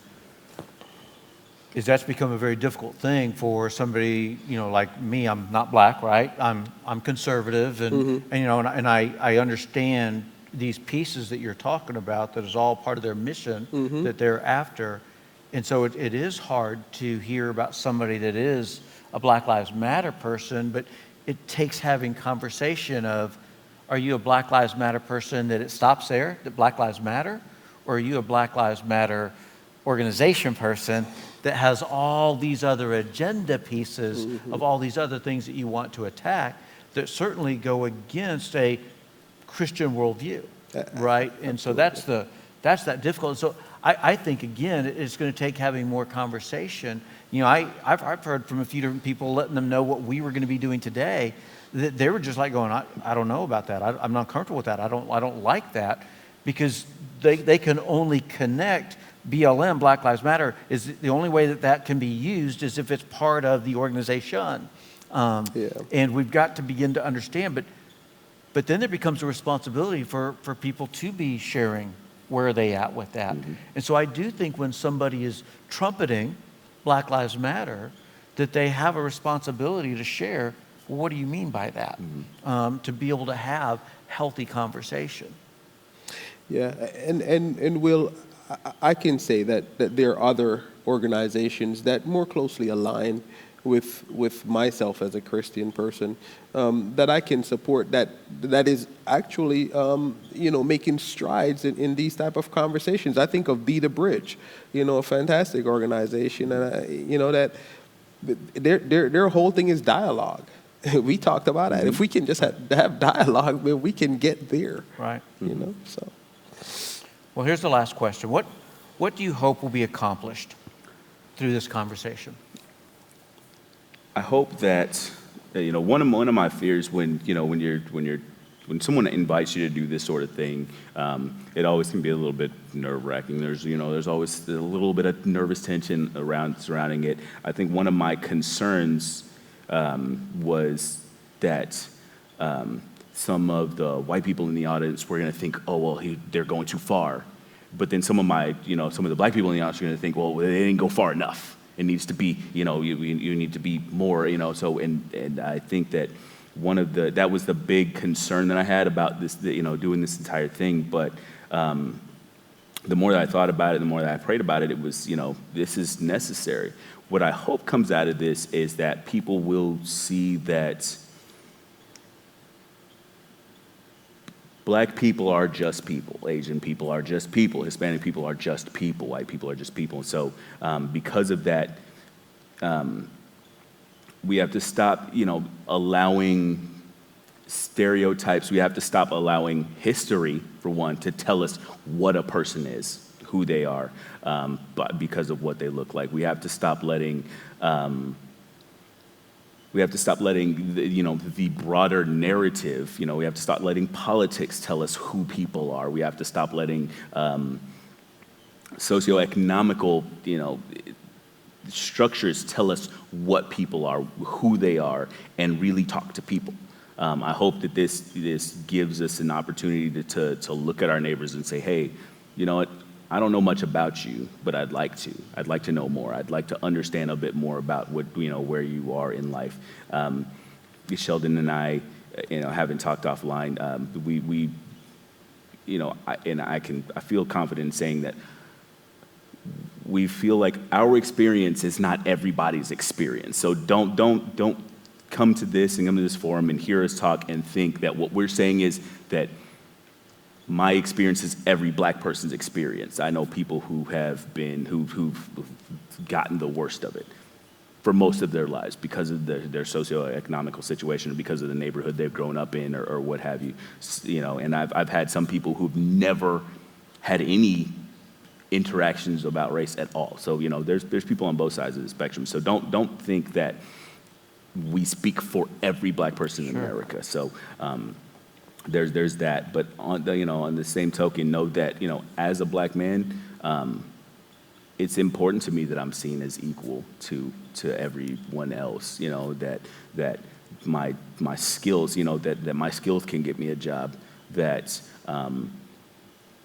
Speaker 3: that's become a very difficult thing for somebody, like me. I'm not Black, right? I'm conservative, and I understand these pieces that you're talking about, that is all part of their mission that they're after. And so it is hard to hear about somebody that is a Black Lives Matter person, but it takes having conversation of, are you a Black Lives Matter person that it stops there, that Black Lives Matter? Or are you a Black Lives Matter organization person that has all these other agenda pieces of all these other things that you want to attack that certainly go against a Christian worldview, right? And so that's that difficult. So I think, again, it's going to take having more conversation. You know, I've heard from a few different people letting them know what we were going to be doing today, that they were just like going, I don't know about that. I'm not comfortable with that. I don't like that, because they can only connect BLM, Black Lives Matter, is the only way that can be used is if it's part of the organization. And we've got to begin to understand, but then there becomes a responsibility for people to be sharing where are they at with that. And so I do think when somebody is trumpeting Black Lives Matter, that they have a responsibility to share, well, what do you mean by that? To be able to have healthy conversation.
Speaker 4: Yeah, and Will, I can say that there are other organizations that more closely align with myself as a Christian person, that I can support, that is actually making strides in these type of conversations. I think of Be the Bridge, a fantastic organization, and that their whole thing is dialogue. We talked about that. If we can just have dialogue, then we can get there.
Speaker 3: Right.
Speaker 4: So.
Speaker 3: Well, here's the last question. What do you hope will be accomplished through this conversation?
Speaker 5: I hope that one of my fears when someone invites you to do this sort of thing, it always can be a little bit nerve-wracking. There's always a little bit of nervous tension surrounding it. I think one of my concerns was that some of the white people in the audience were going to think, oh well, they're going too far, but then some of the black people in the audience are going to think, well, they didn't go far enough. It needs to be, you need to be more, So, and I think that that was the big concern that I had about this, doing this entire thing. But the more that I thought about it, the more that I prayed about it, it was, this is necessary. What I hope comes out of this is that people will see that Black people are just people. Asian people are just people. Hispanic people are just people. White people are just people. And so because of that, we have to stop, allowing stereotypes. We have to stop allowing history, for one, to tell us what a person is, who they are, but because of what they look like. We have to stop letting the broader narrative, we have to stop letting politics tell us who people are. We have to stop letting socioeconomical, structures tell us what people are, who they are, and really talk to people. I hope that this gives us an opportunity to look at our neighbors and say, hey, you know what? I don't know much about you, but I'd like to. I'd like to know more. I'd like to understand a bit more about what where you are in life. Sheldon and I, having talked offline, I feel confident in saying that we feel like our experience is not everybody's experience. So don't come to this forum and hear us talk and think that what we're saying is that my experience is every Black person's experience. I know people who've gotten the worst of it for most of their lives because of their socioeconomical situation, or because of the neighborhood they've grown up in, or what have you. And I've had some people who've never had any interactions about race at all. So there's people on both sides of the spectrum. So don't think that we speak for every Black person in America. So. There's that, but on the same token, know that as a Black man, it's important to me that I'm seen as equal to everyone else. That my skills, that my skills can get me a job. That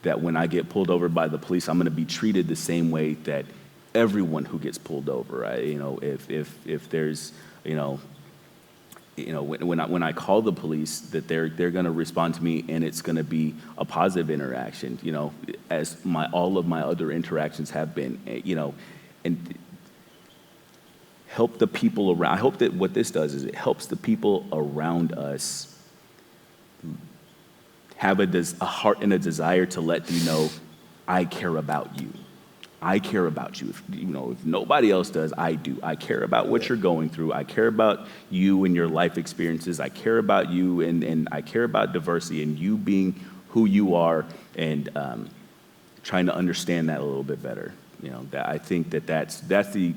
Speaker 5: when I get pulled over by the police, I'm going to be treated the same way that everyone who gets pulled over. If there's when I call the police, that they're going to respond to me, and it's going to be a positive interaction, as all of my other interactions have been, and help the people around. I hope that what this does is it helps the people around us have a heart and a desire to let you know, I care about you. I care about you. If nobody else does, I do. I care about what you're going through. I care about you and your life experiences. I care about you, and I care about diversity and you being who you are, and trying to understand that a little bit better. That I think that's the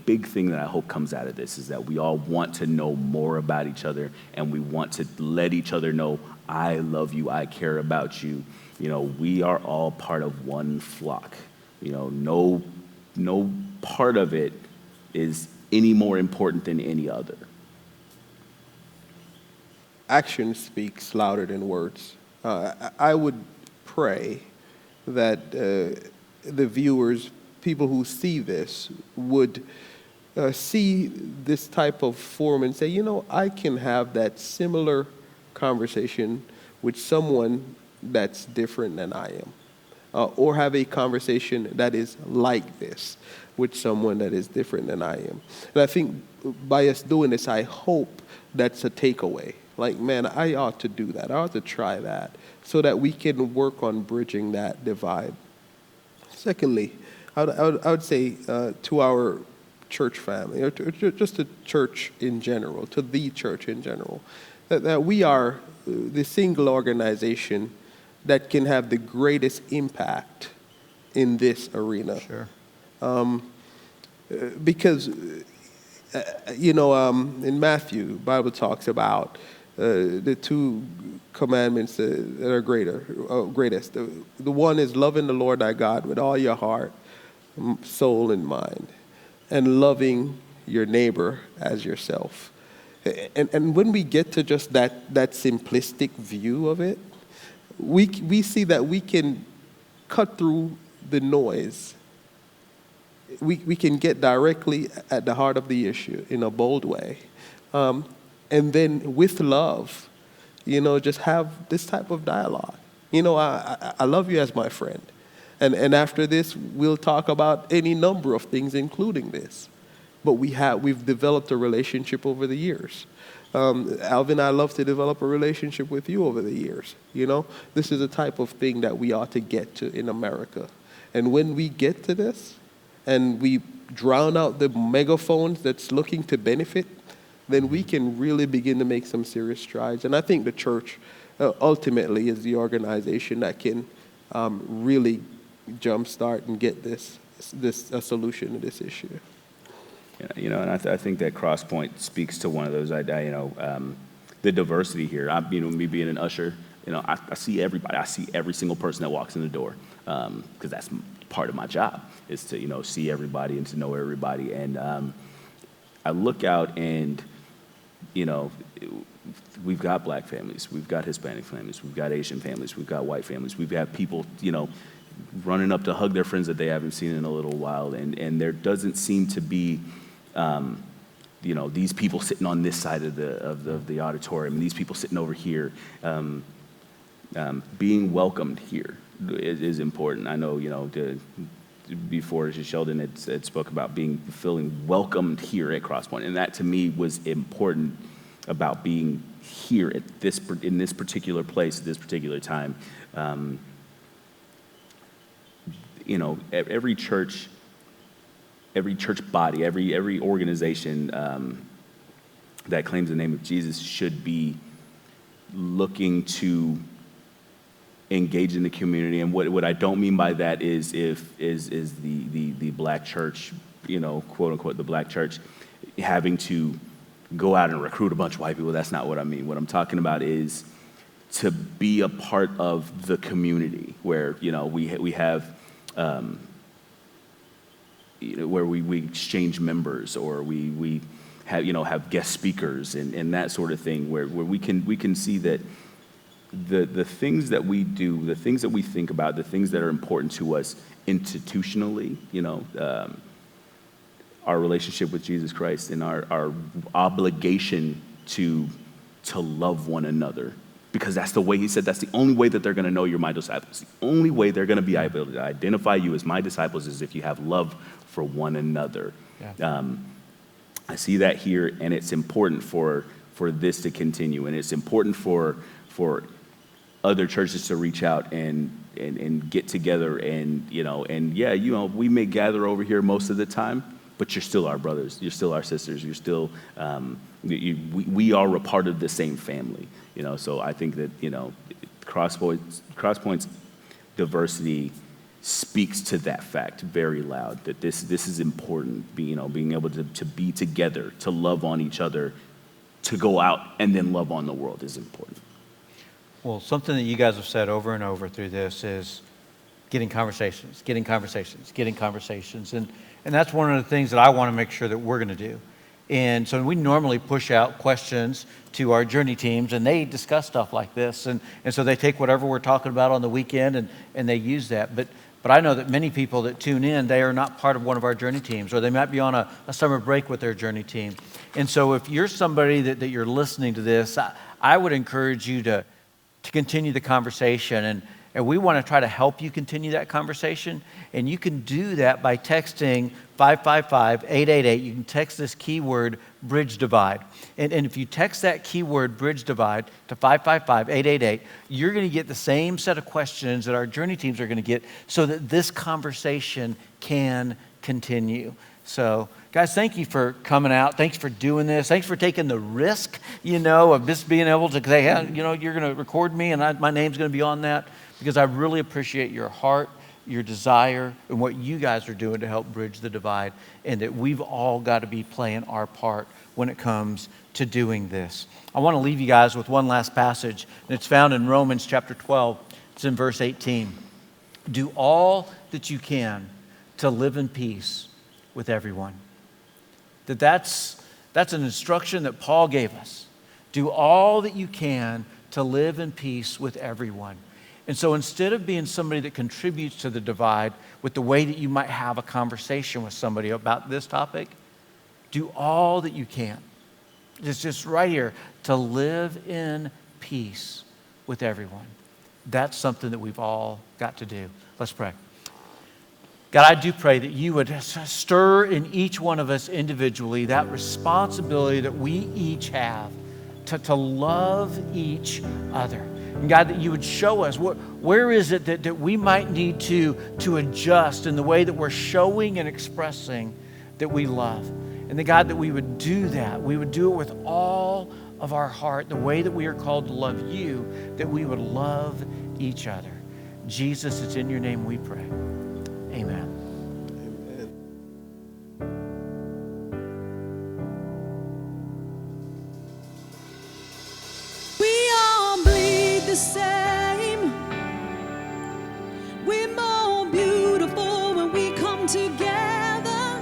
Speaker 5: big thing that I hope comes out of this, is that we all want to know more about each other, and we want to let each other know, I love you, I care about you. We are all part of one flock. No part of it is any more important than any other.
Speaker 4: Action speaks louder than words. I would pray that the viewers, people who see this, would see this type of forum and say, I can have that similar conversation with someone that's different than I am. Or have a conversation that is like this with someone that is different than I am. And I think by us doing this, I hope that's a takeaway. Like, man, I ought to do that. I ought to try that, so that we can work on bridging that divide. Secondly, I would say to our church family, or just to church in general, to the church in general, that we are the single organization that can have the greatest impact in this arena.
Speaker 3: Sure.
Speaker 4: Because, in Matthew, the Bible talks about the two commandments that are greatest. The one is loving the Lord thy God with all your heart, soul, and mind, and loving your neighbor as yourself. And when we get to just that simplistic view of it, we see that we can cut through the noise. We can get directly at the heart of the issue in a bold way. And then with love, just have this type of dialogue. I love you as my friend. And after this, we'll talk about any number of things, including this. But we've developed a relationship over the years. Alvin, I love to develop a relationship with you over the years. This is a type of thing that we ought to get to in America. And when we get to this, and we drown out the megaphones that's looking to benefit, then we can really begin to make some serious strides. And I think the church ultimately is the organization that can really jumpstart and get a solution to this issue.
Speaker 5: And I think that Crosspoint speaks to one of those, the diversity here. Me being an usher, I see everybody. I see every single person that walks in the door, because that's part of my job, is to, see everybody and to know everybody. And I look out and, we've got black families, we've got Hispanic families, we've got Asian families, we've got white families, we've got people, running up to hug their friends that they haven't seen in a little while. And there doesn't seem to be, these people sitting on this side of the auditorium, and these people sitting over here. Being welcomed here is important. I know, before Sheldon had spoke about feeling welcomed here at Crosspoint, and that to me was important about being here in this particular place at this particular time. Every church body, every organization that claims the name of Jesus should be looking to engage in the community. And what I don't mean by that is the black church, quote unquote, the black church having to go out and recruit a bunch of white people. That's not what I mean. What I'm talking about is to be a part of the community where, we have, where we exchange members, or we have guest speakers and that sort of thing, where we can see that the things that we do, the things that we think about, the things that are important to us institutionally, our relationship with Jesus Christ and our obligation to love one another. Because that's the way he said, that's the only way that they're going to know you're my disciples. The only way they're going to be able to identify you as my disciples is if you have love for one another. Yeah. I see that here, and it's important for this to continue, and it's important for other churches to reach out and get together and, we may gather over here most of the time, but you're still our brothers, you're still our sisters, you're still, we are a part of the same family, so I think that, Crosspoint's diversity speaks to that fact very loud, that this is important, being able to be together, to love on each other, to go out and then love on the world is important.
Speaker 3: Well, something that you guys have said over and over through this is getting conversations. And that's one of the things that I want to make sure that we're going to do. And so we normally push out questions to our journey teams, and they discuss stuff like this. And so they take whatever we're talking about on the weekend, and they use that. But I know that many people that tune in, they are not part of one of our journey teams, or they might be on a summer break with their journey team. And so if you're somebody that you're listening to this, I would encourage you to continue the conversation. And we want to try to help you continue that conversation. And you can do that by texting 555-888. You can text this keyword, Bridge Divide. And if you text that keyword, Bridge Divide, to 555-888, you're going to get the same set of questions that our journey teams are going to get so that this conversation can continue. So, guys, thank you for coming out. Thanks for doing this. Thanks for taking the risk, of just being able to say, hey, you're going to record me and my name's going to be on that, because I really appreciate your heart, your desire, and what you guys are doing to help bridge the divide, and that we've all got to be playing our part when it comes to doing this. I want to leave you guys with one last passage, and it's found in Romans chapter 12. It's in verse 18. Do all that you can to live in peace with everyone. That's an instruction that Paul gave us. Do all that you can to live in peace with everyone. And so instead of being somebody that contributes to the divide with the way that you might have a conversation with somebody about this topic, do all that you can. It's just right here, to live in peace with everyone. That's something that we've all got to do. Let's pray. God, I do pray that you would stir in each one of us individually that responsibility that we each have to love each other. And God, that you would show us where is it that we might need to adjust in the way that we're showing and expressing that we love. And that, God, that we would do that. We would do it with all of our heart, the way that we are called to love you, that we would love each other. Jesus, it's in your name we pray. Amen.
Speaker 2: We all bleed the same. We're more beautiful when we come together.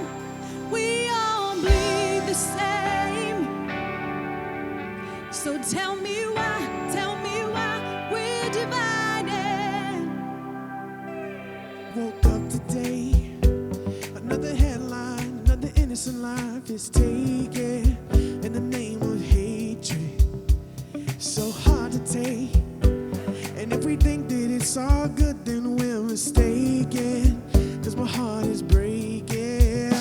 Speaker 2: We all bleed the same. So tell me why we're divided.
Speaker 1: Woke up today, another headline, another innocent life is taken in the name of hatred. So hard to take, and if we think that it's all good, then we're mistaken, 'cause my heart is breaking.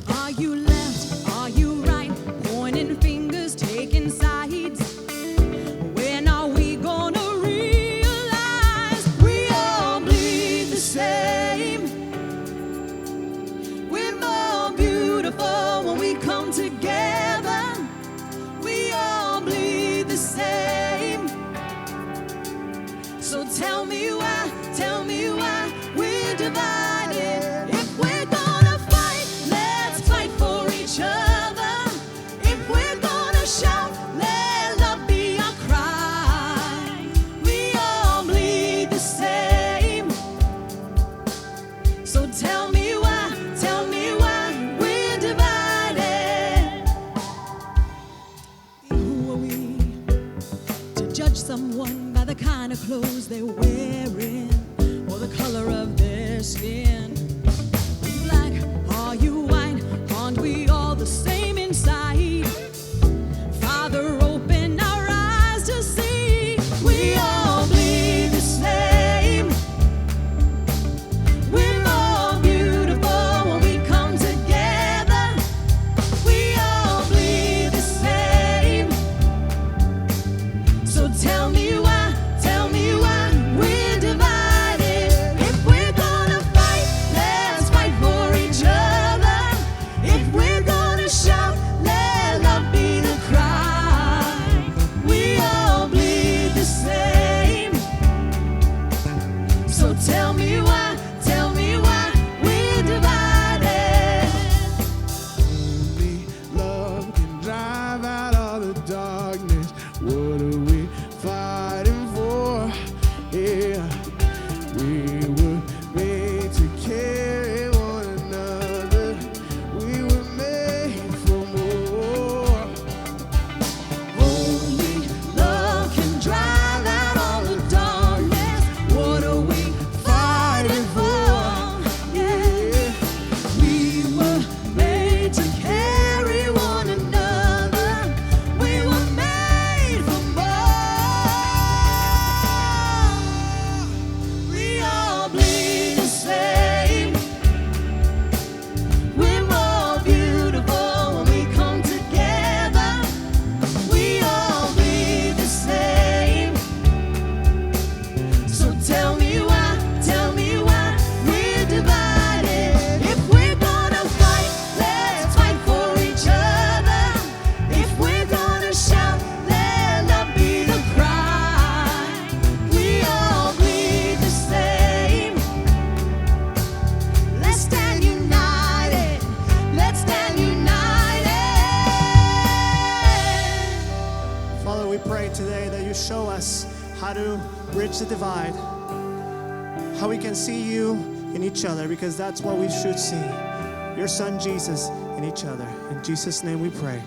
Speaker 2: Are you left? Are you right? Pointing fingers, taking sides. When are we gonna realize we all bleed the same? We're more beautiful when we come together. We all bleed the same. So tell me why we're divided. If we're gonna fight, let's fight for each other. If we're gonna shout, let love be our cry. We all bleed the same. So tell me why we're divided. Who are we to judge someone by the kind of clothes they're wearing or the color of their skin? Are you black? Are you white? Aren't we all the same inside? Father, open our eyes to see we all bleed the same. We're more beautiful when we come together. We all bleed the same. So tell me why
Speaker 6: how to bridge the divide, how we can see you in each other, because that's what we should see. Your son Jesus in each other. In Jesus' name we pray.